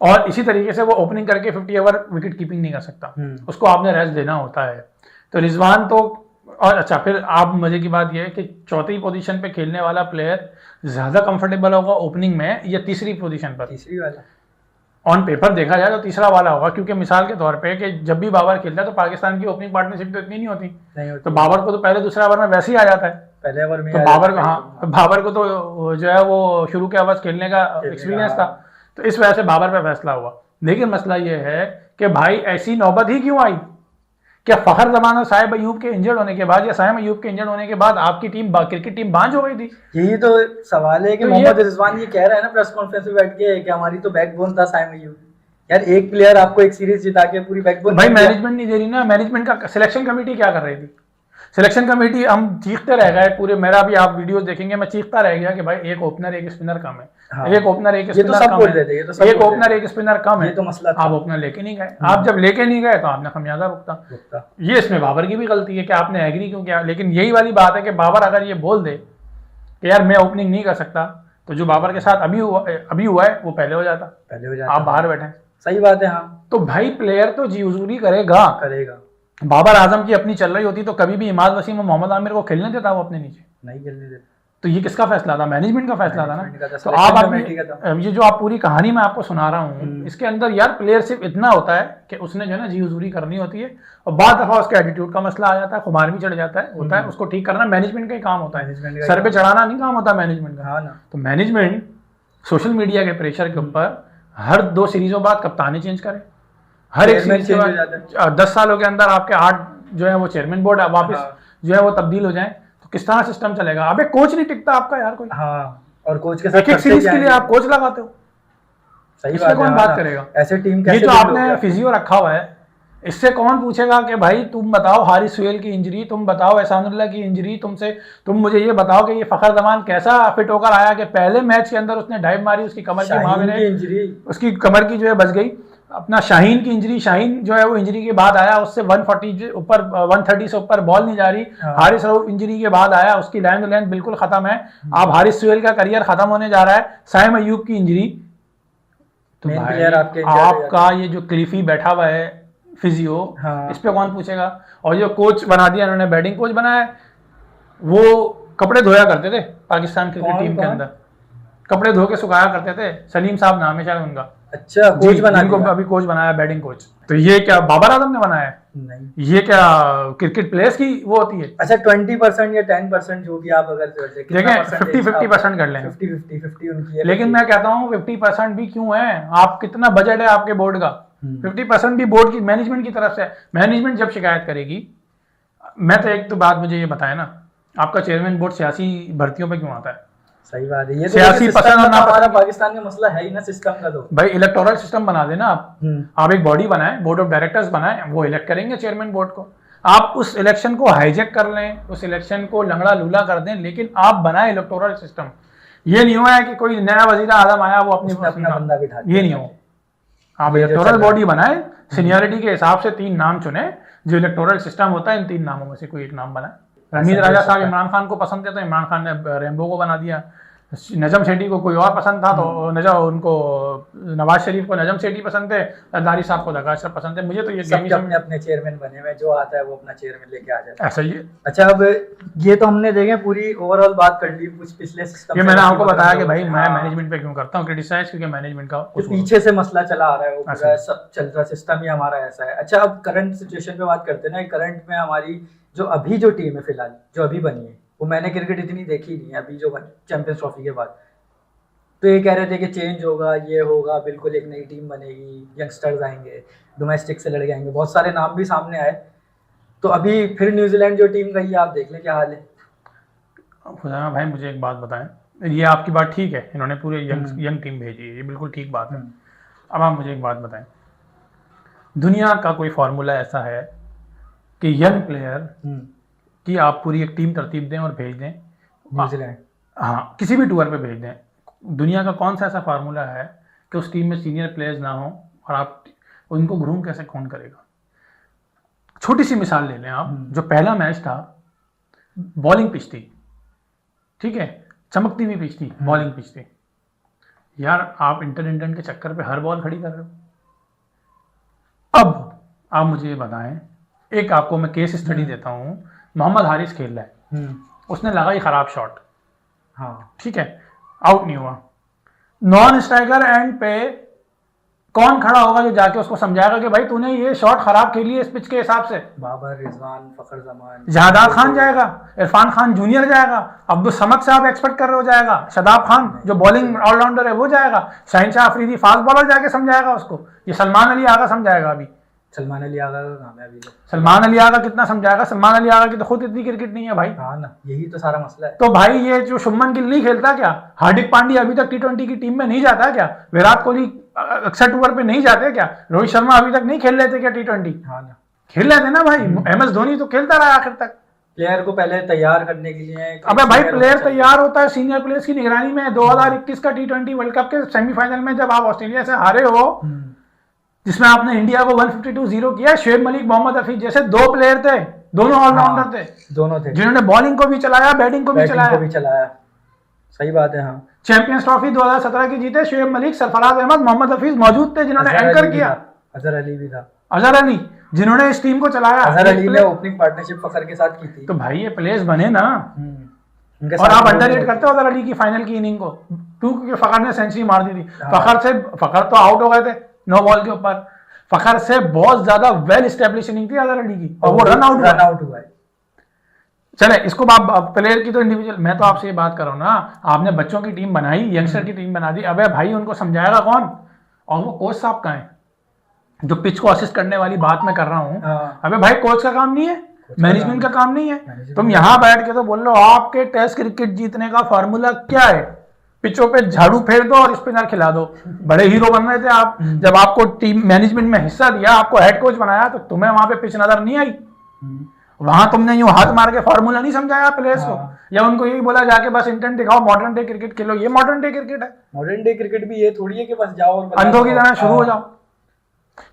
और इसी तरीके से वो ओपनिंग करके 50 ओवर विकेट कीपिंग नहीं कर सकता, उसको आपने रेस्ट देना होता है। तो रिजवान तो, और अच्छा फिर आप मजे की बात यह है कि चौथी पोजीशन पे खेलने वाला प्लेयर ज्यादा कंफर्टेबल होगा ओपनिंग में या तीसरी पोजीशन पर? तीसरी वाला। ऑन पेपर देखा जाए तो तीसरा वाला होगा, क्योंकि मिसाल के तौर पे कि जब भी बाबर खेलता है तो पाकिस्तान की ओपनिंग पार्टनरशिप तो इतनी नहीं होती, तो बाबर को तो पहले दूसरा ओवर में वैसे ही आ जाता है। पहले ओवर में तो बाबर को तो जो है वो शुरू के ओवर खेलने का एक्सपीरियंस था, तो इस वजह से बाबर पे फैसला हुआ। लेकिन मसला ये है कि भाई ऐसी नौबत ही क्यों आई? क्या फखर जमान और साहिब अयूब के इंजर्ड होने के बाद या साहिब अयूब के इंजर्ड होने के बाद आपकी टीम क्रिकेट टीम बांझ हो गई थी? यही तो सवाल है कि मोहम्मद रिजवान ये कह रहा है ना प्रेस कॉन्फ्रेंस में बैठ के कि हमारी तो बैकबोन था साहिब अयूब। यार एक प्लेयर आपको एक सीरीज जिता के पूरी बैकबोन, भाई मैनेजमेंट नहीं दे रही ना। मैनेजमेंट का सिलेक्शन कमेटी क्या कर रही थी? सिलेक्शन कमेटी, हम चीखते रह गए पूरे, मेरा भी आप वीडियोस देखेंगे, मैं चीखता रह गया कि भाई एक ओपनर एक स्पिनर कम है, हाँ। एक ओपनर एक स्पिनर कम है, एक ओपनर एक स्पिनर कम है, तो मसला आप ओपनर लेके नहीं गए। आप जब लेके नहीं गए तो आपने खमियाजा भुगता। ये इसमें बाबर की भी गलती है कि आपने एग्री क्यों किया। लेकिन यही वाली बात है कि बाबर अगर ये बोल दे कि यार मैं ओपनिंग नहीं कर सकता, तो जो बाबर के साथ अभी हुआ है वो पहले हो जाता, आप बाहर बैठे। सही बात है, हाँ। तो भाई प्लेयर तो जी हुजूरी करेगा। बाबर आजम की अपनी चल रही होती तो कभी भी इमाद वसीम और मोहम्मद आमिर को खेलने देता वो अपने नीचे? नहीं खेलने देता। तो ये किसका फैसला था? मैनेजमेंट का फैसला था ना। तो आप अपनी ये जो आप पूरी कहानी मैं आपको सुना रहा हूँ, इसके अंदर यार प्लेयर सिर्फ इतना होता है कि उसने जो है ना जी हुजूरी करनी होती है, और बाद दफा उसके एटीट्यूड का मसला आ जाता है, खुमार भी चढ़ जाता है, होता है, उसको ठीक करना मैनेजमेंट का ही काम होता है, सर पे चढ़ाना नहीं काम होता मैनेजमेंट का। तो मैनेजमेंट सोशल मीडिया के प्रेशर के ऊपर हर 2 सीरीजों बाद कप्तानी चेंज करे, हर एक सीरीज के बाद 10 सालों के अंदर आपके 8 जो है वो चेयरमैन बोर्ड वापस जो है वो तब्दील हो जाए, तो किस तरह सिस्टम चलेगा? अबे कोच नहीं टिकता आपका यार कोई। हाँ, और कोच के साथ एक सीरीज के लिए आप कोच लगाते हो, सही बात है। कौन बात करेगा? ऐसे टीम ये जो आपने फिजियो रखा हुआ है, इससे कौन पूछेगा कि भाई तुम बताओ हारिस सुहेल की इंजरी, तुम बताओ एहसानुल्लाह की इंजरी, तुम मुझे ये बताओ कि ये फखर जमान कैसा फिट होकर आया कि पहले मैच के अंदर उसने डाइव मारी, उसकी कमर की मां उसकी कमर की जो है बच गई। अपना शाहीन की इंजरी, शाहीन जो है वो इंजरी के बाद आया, उससे 140 ऊपर 130 से ऊपर बॉल नहीं जा रही। हारिस रऊफ इंजरी के बाद आया, उसकी लेंथ बिल्कुल खत्म है। आप हारिस सुहेल का करियर खत्म होने जा रहा है, साइम अयूब की इंजरी। तो भाई आपका ये जो क्लिफी बैठा हुआ है फिजियो, इस पे कौन पूछेगा? और जो कोच बना दिया इन्होंने, बैटिंग कोच बनाया, वो कपड़े धोया करते थे पाकिस्तान क्रिकेट टीम के अंदर, कपड़े धो के सुखाया करते थे। सलीम साहब नाम है शायद उनका। अच्छा, कोच बना इनको अभी कोच बनाया, बैटिंग कोच। तो ये क्या बाबर आजम ने बनाया है? नहीं। ये क्या क्रिकेट प्लेयर्स की वो होती है? अच्छा 20% या 10% जो भी आप अगर देखें 50-50% कर लें, 50-50 उनकी है। लेकिन मैं कहता हूँ 50% भी क्यों है? आप कितना बजट है आपके बोर्ड का? 50% भी बोर्ड की मैनेजमेंट की तरफ से। मैनेजमेंट जब शिकायत करेगी, मैं तो एक तो बात मुझे ये बताया ना, आपका चेयरमैन बोर्ड सियासी भर्तियों पे क्यों आता है? सही बात है, ये तो सियासी सिस्टम पसंद और हमारा नापसंद पाकिस्तान का मसला है ही ना, सिस्टम का तो। भाई इलेक्टोरल सिस्टम बना देना आप। हम्म। आप एक बॉडी बनाएं, बोर्ड ऑफ डायरेक्टर्स बनाएं, वो इलेक्ट करेंगे चेयरमैन बोर्ड को। आप उस इलेक्शन को हाईजैक कर लें, उस इलेक्शन को लंगड़ा लूला कर दें, लेकिन आप बनाए इलेक्टोरल सिस्टम। ये नहीं हुआ है कि कोई नया वजीर आजम आया वो अपनी अपना बंदा बिठा दिया। ये नहीं हो। आप ये जो इलेक्टोरल चल रहा बॉडी बनाए, सीनियरिटी के हिसाब से 3 नाम चुने, जो इलेक्टोरल सिस्टम होता है इन 3 नामों में से कोई एक नाम बनाए। रमीज राजा साहब इमरान खान को पसंद थे तो इमरान खान ने रेम्बो को बना दिया। नजम सेठी को कोई और पसंद था तो उनको नवाज शरीफ को नजम सेठी पसंद थे, अदारी साहब को दगा अशरफ पसंद थे। मुझे तो ये सबके अपने अपने चेयरमैन बने हुए, जो आता है वो अपना चेयरमैन लेके आ जाता है। ऐसा ही है। अच्छा, अब ये तो हमने देखे पूरी ओवरऑल बात कर ली कुछ पिछले सिस्टम। ये मैंने आपको बताया कि भाई मैं मैनेजमेंट पे क्यों करता हूँ क्रिटिसाइज, क्योंकि मैनेजमेंट का पीछे से मसला चला आ रहा है, वो पूरा सब चल रहा, सिस्टम ही हमारा ऐसा है। अच्छा, अब करंट सिचुएशन पे बात करते हैं ना। करंट में हमारी जो अभी जो टीम है फिलहाल जो अभी बनी है, वो मैंने क्रिकेट इतनी देखी नहीं है अभी जो चैंपियंस ट्रॉफी के बाद। तो ये कह रहे थे कि चेंज होगा, ये होगा, बिल्कुल एक नई टीम बनेगी, यंगस्टर्स आएंगे, डोमेस्टिक से लड़के आएंगे, बहुत सारे नाम भी सामने आए। तो अभी फिर न्यूजीलैंड जो टीम गई है, आप देख लें क्या हाल है। खुदा भाई मुझे एक बात बताएं, ये आपकी बात ठीक है, इन्होंने पूरे यंग टीम भेजी है, ये बिल्कुल ठीक बात है। अब आप मुझे एक बात बताएं, दुनिया का कोई फार्मूला ऐसा है कि यंग प्लेयर की आप पूरी एक टीम तरतीब दें और भेज दें न्यूजीलैंड, हाँ किसी भी टूर पे भेज दें? दुनिया का कौन सा ऐसा फार्मूला है कि उस टीम में सीनियर प्लेयर्स ना हो और आप उनको ग्रूम कैसे कौन करेगा? छोटी सी मिसाल ले लें आप, जो पहला मैच था बॉलिंग पिच थी, ठीक है, चमकती हुई पिच थी, बॉलिंग पिच थी यार, आप इंटरनेट के चक्कर पे हर बॉल खड़ी कर रहे हो। अब आप मुझे ये बताएं, एक आपको मैं केस स्टडी देता हूं, मोहम्मद हारिस खेल रहा है, उसने लगाई खराब शॉट, हाँ ठीक है, आउट नहीं हुआ, नॉन स्ट्राइकर एंड पे कौन खड़ा होगा जो जाके उसको समझाएगा कि भाई तूने ये शॉट खराब खेली है इस पिच के हिसाब से? बाबर, रिजवान, फखर जमान, जहादार खान जाएगा, इरफान खान जूनियर जाएगा, अब्दुल समद से आप एक्सपेक्ट कर रहे हो जाएगा, शदाब खान जो बॉलिंग ऑलराउंडर है वो जाएगा, शाहिनशाह अफरीदी फास्ट बॉलर जाके समझाएगा उसको, ये सलमान अली आगा समझाएगा। अभी सलमान अली आगा का काम है अभी तो। सलमान अली आगा कितना समझाएगा? सलमान अली आगा की तो खुद इतनी क्रिकेट नहीं है भाई। हाँ ना, यही तो सारा मसला है। तो भाई ये जो शुभमन गिल नहीं खेलता क्या? हार्दिक पांड्या अभी तक T20 की टीम में नहीं जाता क्या? विराट कोहली अक्सर टूर पे नहीं जाते क्या? रोहित शर्मा अभी तक नहीं खेल लेते क्या T20? हाँ ना, खेल लेते ना भाई। MS धोनी तो खेलता रहा आखिर तक। प्लेयर को पहले तैयार करने के लिए, अबे भाई प्लेयर तैयार होता है सीनियर प्लेयर्स की निगरानी में। 2021 का T20 वर्ल्ड कप के सेमीफाइनल में जब आप ऑस्ट्रेलिया से हारे हो, जिसमें आपने इंडिया को 152-0 किया, शुएब मलिक, मोहम्मद हफीज जैसे 2 प्लेयर थे, दोनों ऑलराउंडर थे, दोनों थे जिन्होंने बॉलिंग को भी चलाया, बैटिंग को भी चलाया। सही बात है। हाँ, चैंपियंस ट्रॉफी 2017 की जीते शुएब मलिक, सरफराज अहमद, मोहम्मद हफीज मौजूद थे जिन्होंने एंकर किया। अजहर अली भी था, अजहर अली जिन्होंने इस टीम को चलाया। अजहर अली ने ओपनिंग पार्टनरशिप फखर के साथ की थी। तो भाई ये प्लेयर्स बने ना। और आप अंडररेट करते हो अजहर अली की फाइनल की इनिंग को, क्योंकि फखर ने सेंचुरी मार दी थी। फखर तो आउट हो गए थे 9 बॉल के ऊपर। फखर से बहुत ज्यादा वेल एस्टेब्लिश इनिंग थी अजहर अली की, और वो रन आउट हुआ है। चले इसको आप प्लेयर की तो इंडिविजुअल, मैं तो आपसे ये बात कर रहा हूँ ना, आपने बच्चों की टीम बनाई, यंगस्टर की टीम बना दी, अबे भाई उनको समझाएगा कौन? और वो कोच साहब कहाँ है जो पिच को असिस्ट करने वाली बात मैं कर रहा हूँ? अबे भाई कोच का काम नहीं है, मैनेजमेंट का काम नहीं है। तुम यहाँ बैठ के तो बोल रहे हो आपके टेस्ट क्रिकेट जीतने का फॉर्मूला क्या है? पिचों पे झाड़ू फेर दो और स्पिनर खिला दो। बड़े हीरो बन रहे थे आप जब आपको टीम मैनेजमेंट में हिस्सा दिया, आपको हेड कोच बनाया, तो तुम्हें वहां पे पिच नजर नहीं आई? वहां तुमने यूं हाथ मार के फॉर्मूला नहीं समझाया प्लेयर्स को, या उनको यही बोला जाके बस इंटेंट दिखाओ, मॉडर्न डे क्रिकेट खेलो? ये मॉडर्न डे क्रिकेट है? मॉडर्न डे क्रिकेट भी ये थोड़ी है कि बस जाओ और अंधों की तरह शुरू हो जाओ।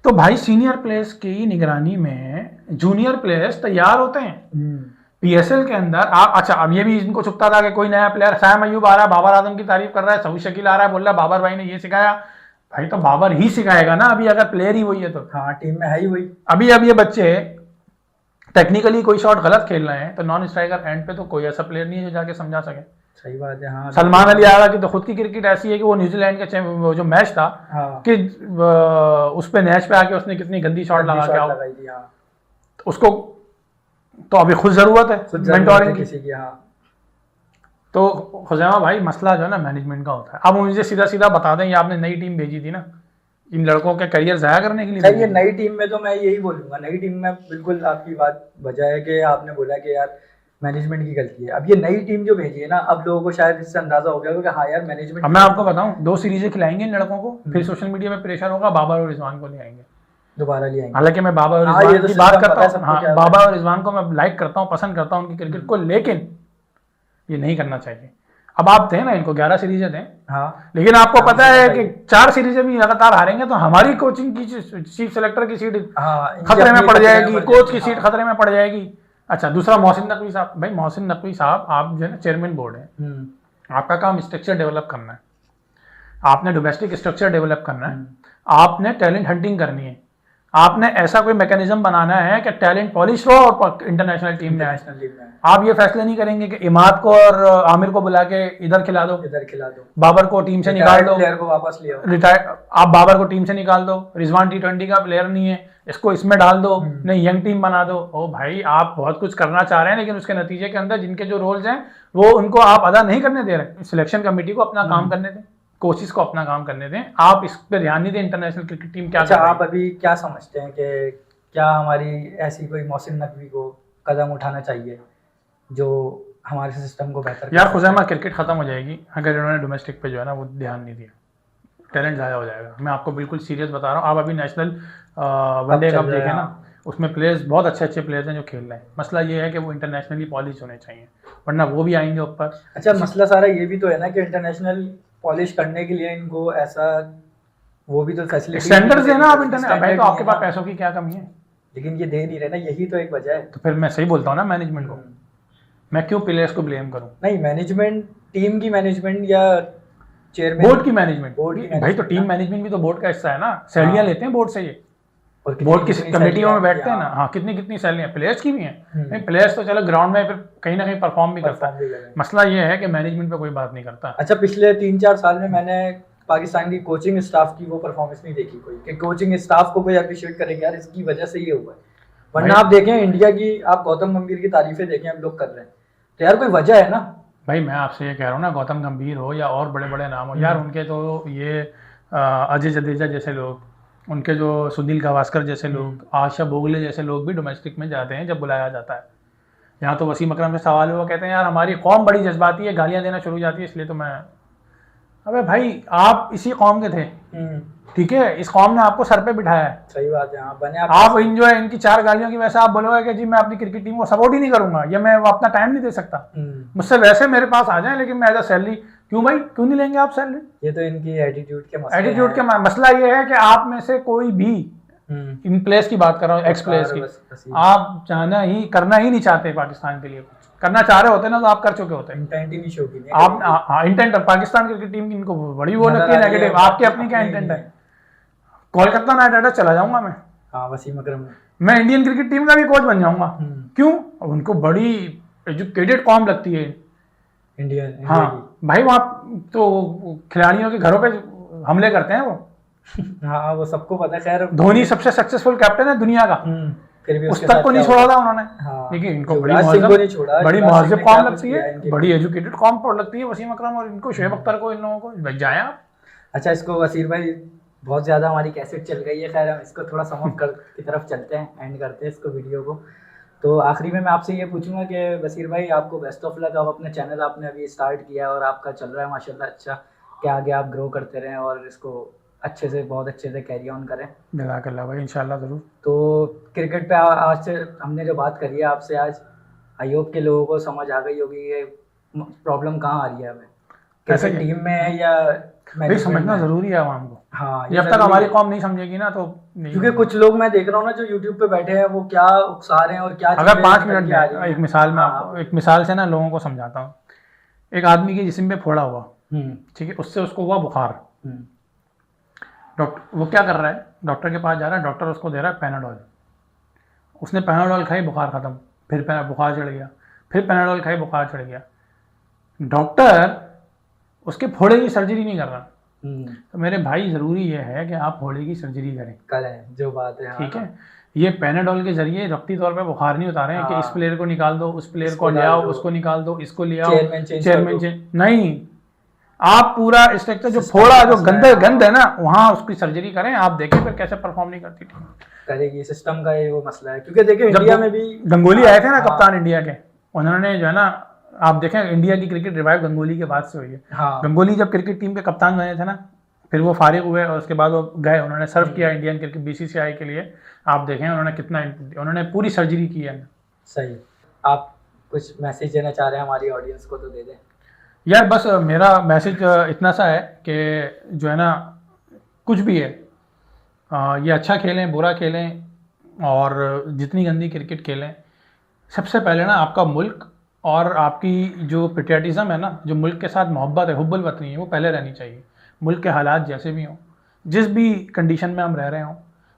तो भाई सीनियर प्लेयर्स की निगरानी में जूनियर प्लेयर्स तैयार होते हैं। PSL के अंदर आप, अच्छा अब ये भी इनको चुपता था कि कोई नया प्लेयर, सायम अयूब आ रहा है, बाबर आजम की तारीफ कर रहा है, सऊद शकील आ रहा है, बोल रहा है बाबर भाई ने ये सिखाया। भाई तो बाबर ही सिखाएगा ना अभी, अगर प्लेयर ही वही है तो। हाँ, टीम में है ही वही। अभी अब ये बच्चे टेक्निकली कोई शॉट गलत खेल रहे हैं तो नॉन स्ट्राइकर एंड पे तो कोई ऐसा प्लेयर नहीं है जो जाके समझा सके। सही बात है। हाँ, सलमान अली आगा की तो खुद की क्रिकेट ऐसी है कि वो न्यूजीलैंड का जो मैच था, कि उस पे मैच पे आके उसने कितनी गंदी शॉट लगा के लगाई, उसको तो अभी खुद जरूरत है मेंटोरिंग की। तो खुजैमा भाई मसला जो है ना मैनेजमेंट का होता है। अब मुझे सीधा सीधा बता दें, ये आपने नई टीम भेजी थी ना, इन लड़कों के करियर जाया करने के लिए सर ये नई टीम में तो मैं यही बोलूंगा, नई टीम में बिल्कुल आपकी बात वजह है कि आपने बोला कि यार मैनेजमेंट की गलती है। अब ये नई टीम जो भेजी है ना, अब लोगों को शायद इससे अंदाजा हो गया कि हाँ यार मैनेजमेंट। अब मैं आपको बताऊं, 2 सीरीजें खिलाएंगे इन लड़कों को, फिर सोशल मीडिया में प्रेशर होगा, बाबर और रिजवान को ले आएंगे, दोबारा ले आएंगे। हालांकि मैं बाबर और हाँ, ये रिजवान तो की बात system करता पता है हूँ, सबको हाँ क्या बाबर और रिजवान को मैं लाइक करता हूँ, पसंद करता हूँ उनकी क्रिकेट को, लेकिन ये नहीं करना चाहिए। अब आप दें ना इनको 11 सीरीजें दें, हाँ लेकिन आपको पता है कि 4 सीरीजें भी लगातार हारेंगे तो हमारी कोचिंग की चीफ सेलेक्टर की सीट हाँ, खतरे में पड़ जाएगी, कोच की हाँ। सीट खतरे में पड़ जाएगी। अच्छा, दूसरा मोहसिन नकवी साहब, भाई मोहसिन नकवी साहब आप जो है ना चेयरमैन बोर्ड है, आपका काम स्ट्रक्चर डेवलप करना है, आपने डोमेस्टिक स्ट्रक्चर डेवलप करना है, आपने टैलेंट हंटिंग करनी है, आपने ऐसा कोई मैकेनिज्म बनाना है कि टैलेंट पॉलिश हो और इंटरनेशनल टीम में आए। आप ये फैसले नहीं करेंगे कि इमाद को और आमिर को बुला के इधर खिला दो, बाबर को टीम से निकाल दो, प्लेयर को वापस ले आओ, रिटायर, आप बाबर को टीम से निकाल दो, रिजवान T20 का प्लेयर नहीं है, इसको इसमें डाल दो, नहीं यंग टीम बना दो। ओ भाई आप बहुत कुछ करना चाह रहे हैं, लेकिन उसके नतीजे के अंदर जिनके जो रोल्स हैं वो उनको आप अदा नहीं करने दे रहे। सिलेक्शन कमेटी को अपना काम करने दें, कोचिज को अपना काम करने दें, आप इस पर ध्यान नहीं दें। इंटरनेशनल क्रिकेट टीम क्या अच्छा, आप अभी क्या समझते हैं कि क्या हमारी ऐसी कोई मोहसिन नकवी को कदम उठाना चाहिए जो हमारे सिस्टम को बेहतर यार खुजैमा, क्रिकेट खत्म हो जाएगी अगर इन्होंने डोमेस्टिक पे जो है ना वो ध्यान नहीं दिया, टैलेंट ज़ाया हो जाएगा। मैं आपको बिल्कुल सीरियस बता रहा हूँ। आप अभी नेशनल वनडे कप देखें ना, उसमें प्लेयर्स बहुत अच्छे अच्छे प्लेयर्स हैं जो खेल रहे हैं। मसला ये है कि वो इंटरनेशनली पॉलिश होने चाहिए, वरना वो भी आएंगे ऊपर। अच्छा, मसला सारा ये भी तो है ना कि इंटरनेशनल पॉलिश करने के लिए इनको ऐसा वो भी तो फैसिलिटी स्टैंडर्ड्स देना आप इंटरनेशनल। भाई तो आपके पास पैसों की क्या कमी है? लेकिन ये दे नहीं रहे ना, यही तो एक वजह है। तो फिर मैं सही बोलता हूँ ना मैनेजमेंट को, मैं क्यों प्लेयर्स को ब्लेम करूँ? नहीं, मैनेजमेंट, टीम की मैनेजमेंट या चेयरमैन, बोर्ड की मैनेजमेंट। भाई तो टीम मैनेजमेंट भी तो बोर्ड का हिस्सा है ना, सैलरियां लेते हैं बोर्ड से ये, और बोर्ड की कमेटियों में बैठते हैं ना। हाँ, कितनी कितनी सैलरियां प्लेयर्स की भी हैं। नहीं, प्लेयर्स तो चलो ग्राउंड में फिर कहीं ना कहीं परफॉर्म भी करता है। मसला ये है कि मैनेजमेंट पे कोई बात नहीं करता। अच्छा, पिछले 3-4 साल में मैंने पाकिस्तान की कोचिंग स्टाफ की वो परफॉर्मेंस नहीं देखी कोई कि कोचिंग स्टाफ को कोई अप्रिशिएट करेंगे यार इसकी वजह से ये हुआ है। वरना आप देखें इंडिया की, आप गौतम गंभीर की तारीफें देखें हम लोग कर रहे हैं, तो यार कोई वजह है ना। भाई मैं आपसे ये कह रहा हूँ ना, गौतम गंभीर हो या और बड़े बड़े नाम हो यार, उनके तो ये अजय जडेजा जैसे लोग, उनके जो सुनील गावस्कर जैसे लोग, आशा भोगले जैसे लोग भी डोमेस्टिक में जाते हैं जब बुलाया जाता है। यहाँ तो वसीम अकरम से सवाल हुआ, कहते हैं यार हमारी कौम बड़ी जज्बाती है, गालियाँ देना शुरू हो जाती है, इसलिए तो मैं। अबे भाई आप इसी कौम के थे, ठीक है, इस कौम ने आपको सर पे बिठाया है। सही बात है, हाँ, बने आप इंजॉय इनकी 4 गालियों की वैसे आप बोलोगे कि जी मैं अपनी क्रिकेट टीम को सपोर्ट ही नहीं करूंगा या मैं अपना टाइम नहीं दे सकता, मुझसे वैसे मेरे पास आ जाए, लेकिन मैं एज अ सैलरी क्यों भाई, क्यों नहीं लेंगे आप सैलरी? ये तो इनकी एटीट्यूड के मसला ये है कि आप में से कोई भी इन प्लेयर्स की बात कर रहा हूँ, एक्स प्लेयर्स की, आप करना ही नहीं चाहते पाकिस्तान के लिए। कुछ करना चाह रहे होते ना तो आप कर चुके होते। इंटेंट ही नहीं शो की आप इंटेंट पाकिस्तान क्रिकेट टीम की इनको बड़ी वो लगती है नेगेटिव, आपकी अपनी क्या इंटेंट है? कोलकाता नाइट राइडर्स चला जाऊंगा मैं, हाँ, वसीम अकरम, मैं इंडियन क्रिकेट टीम का भी कोच बन जाऊंगा। क्यों? उनको बड़ी एजुकेटेड कॉम लगती है इंडियन। हाँ भाई, वहाँ तो खिलाड़ियों के घरों पे हमले करते हैं वो। हाँ, वो सबको पता है। खैर, धोनी सबसे सक्सेसफुल कैप्टन है दुनिया का, फिर भी उस तक को नहीं छोड़ा था उन्होंने। हाँ, देखिए इनको बड़ी महजब कॉम लगती है, बड़ी एजुकेटेड कॉम लगती है वसीम अकरम और इनको, शोएब अख्तर को, इन लोगों को बच जाए आप। अच्छा, इसको वसीर भाई बहुत ज़्यादा हमारी कैसेट चल गई है, खैर हम इसको थोड़ा समाप्त की तरफ चलते हैं, एंड करते हैं इसको वीडियो को। तो आखिरी में मैं आपसे ये पूछूंगा कि वसीर भाई आपको बेस्ट ऑफ लक। आप अपने चैनल आपने अभी स्टार्ट किया और आपका चल रहा है माशाल्लाह अच्छा, कि आगे आप ग्रो करते रहें और इसको अच्छे से, बहुत अच्छे से कैरी ऑन करें। जज़ाकल्लाह भाई, इंशाल्लाह ज़रूर। तो क्रिकेट पे आज से हमने जो बात करी है आपसे आज, आई होप के लोगों को समझ आ गई होगी ये प्रॉब्लम कहाँ आ रही है हमें, कैसे टीम में है या भाई समझना जरूरी है आवाम को। हाँ, जब तक हमारी कौम नहीं समझेगी ना तो नहीं। क्योंकि कुछ लोग मैं देख रहा हूँ ना जो यूट्यूब पे बैठे हैं, वो क्या उकसा रहे हैं और क्या, अगर 5 मिनट में एक मिसाल में आपको, एक मिसाल से ना लोगों को समझाता हूँ। एक आदमी के जिस्म पे फोड़ा हुआ, ठीक है, उससे उसको हुआ बुखार, डॉक्टर वो क्या कर रहा है, डॉक्टर के पास जा रहा है, डॉक्टर उसको दे रहा है पैनाडोल, उसने पैनाडोल खाई, बुखार खत्म, फिर बुखार चढ़ गया, फिर पैनाडोल खाई, बुखार चढ़ गया। डॉक्टर उसके फोड़े की सर्जरी नहीं कर रहा। तो मेरे भाई ज़रूरी ये है कि आप फोड़े की सर्जरी करें, जो बात है, ठीक है। ये पैनाडोल के जरिए रफ्ती तौर पे बुखार नहीं उतारे हैं कि इस प्लेयर को निकाल दो, उस प्लेयर को ले आओ, उसको निकाल दो, इसको ले आओ, चेयरमैन चेंज नहीं। आप पूरा स्ट्रक्चर जो फोड़ा जो गंद है ना वहाँ उसकी सर्जरी करें, आप देखें फिर कैसे परफॉर्म नहीं करती टीम करेगी। सिस्टम का ये वो मसला है, क्योंकि देखिए इंडिया में भी गंगोली आए थे ना कप्तान इंडिया के, उन्होंने जो है ना, आप देखें इंडिया की क्रिकेट रिवाइव गंगोली के बाद से हुई है। हाँ। गंगोली जब क्रिकेट टीम के कप्तान बने थे ना, फिर वो फारिग हुए और उसके बाद वो गए, उन्होंने सर्व किया इंडियन क्रिकेट बीसीसीआई के लिए। आप देखें उन्होंने कितना, उन्होंने पूरी सर्जरी की है। सही। आप कुछ मैसेज देना चाह रहे हैं हमारी ऑडियंस को तो दे दें। यार बस मेरा मैसेज इतना सा है कि जो है ना, कुछ भी है, ये अच्छा खेलें बुरा खेलें और जितनी गंदी क्रिकेट खेलें, सबसे पहले ना आपका मुल्क और आपकी जो पेट्रियाटिज़म है ना, जो मुल्क के साथ मोहब्बत है, हुब्बुल वतनी है, वो पहले रहनी चाहिए। मुल्क के हालात जैसे भी हों, जिस भी कंडीशन में हम रह रहे हों,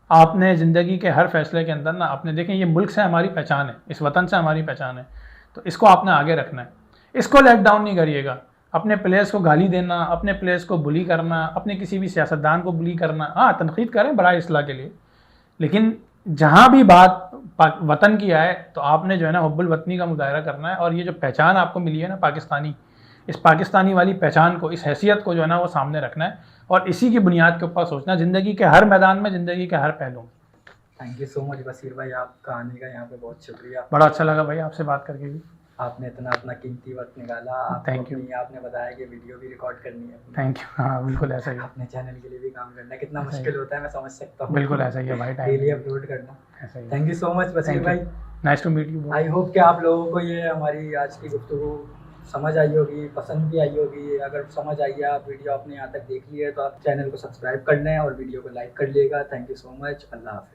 आपने ज़िंदगी के हर फैसले के अंदर ना, आपने देखें ये मुल्क से हमारी पहचान है, इस वतन से हमारी पहचान है, तो इसको आपने आगे रखना है। इसको लेट डाउन नहीं करिएगा। अपने प्लेयर्स को गाली देना, अपने प्लेयर्स को बुली करना, अपने किसी भी सियासतदान को बुली करना, हाँ तनकीद करें बड़ा इस्लाह के लिए, लेकिन जहाँ भी बात वतन की आए तो आपने जो है ना हुब्बुल वतनी का मुजाहरा करना है। और ये जो पहचान आपको मिली है ना पाकिस्तानी, इस पाकिस्तानी वाली पहचान को, इस हैसियत को जो है ना वो सामने रखना है और इसी की बुनियाद के ऊपर सोचना ज़िंदगी के हर मैदान में, ज़िंदगी के हर पहलू में। Thank you so much Bashir भाई, आपका आने का यहाँ पे बहुत शुक्रिया। बड़ा अच्छा लगा भाई आपसे बात करके भी। आपने इतना अपना कीमती वक्त निकाला। Thank you. आपने बताया कि वीडियो भी रिकॉर्ड करनी है। Thank you. हाँ बिल्कुल ऐसा ही है। अपने चैनल के लिए भी काम करना है, कितना मुश्किल होता है मैं समझ सकता हूँ। बिल्कुल ऐसा ही है भाई, डेली अपलोड करना। ऐसा ही। Thank you so much Bashir भाई, nice to meet you. I hope कि आप लोगों को ये हमारी आज की गुफ्तगू समझ आई होगी, पसंद भी आई होगी। अगर समझ आई है, आप वीडियो आपने यहाँ तक देख ली है, तो आप चैनल को सब्सक्राइब कर लें और वीडियो को लाइक कर लीजिएगा। Thank you so much. Allah हाफ़िज़।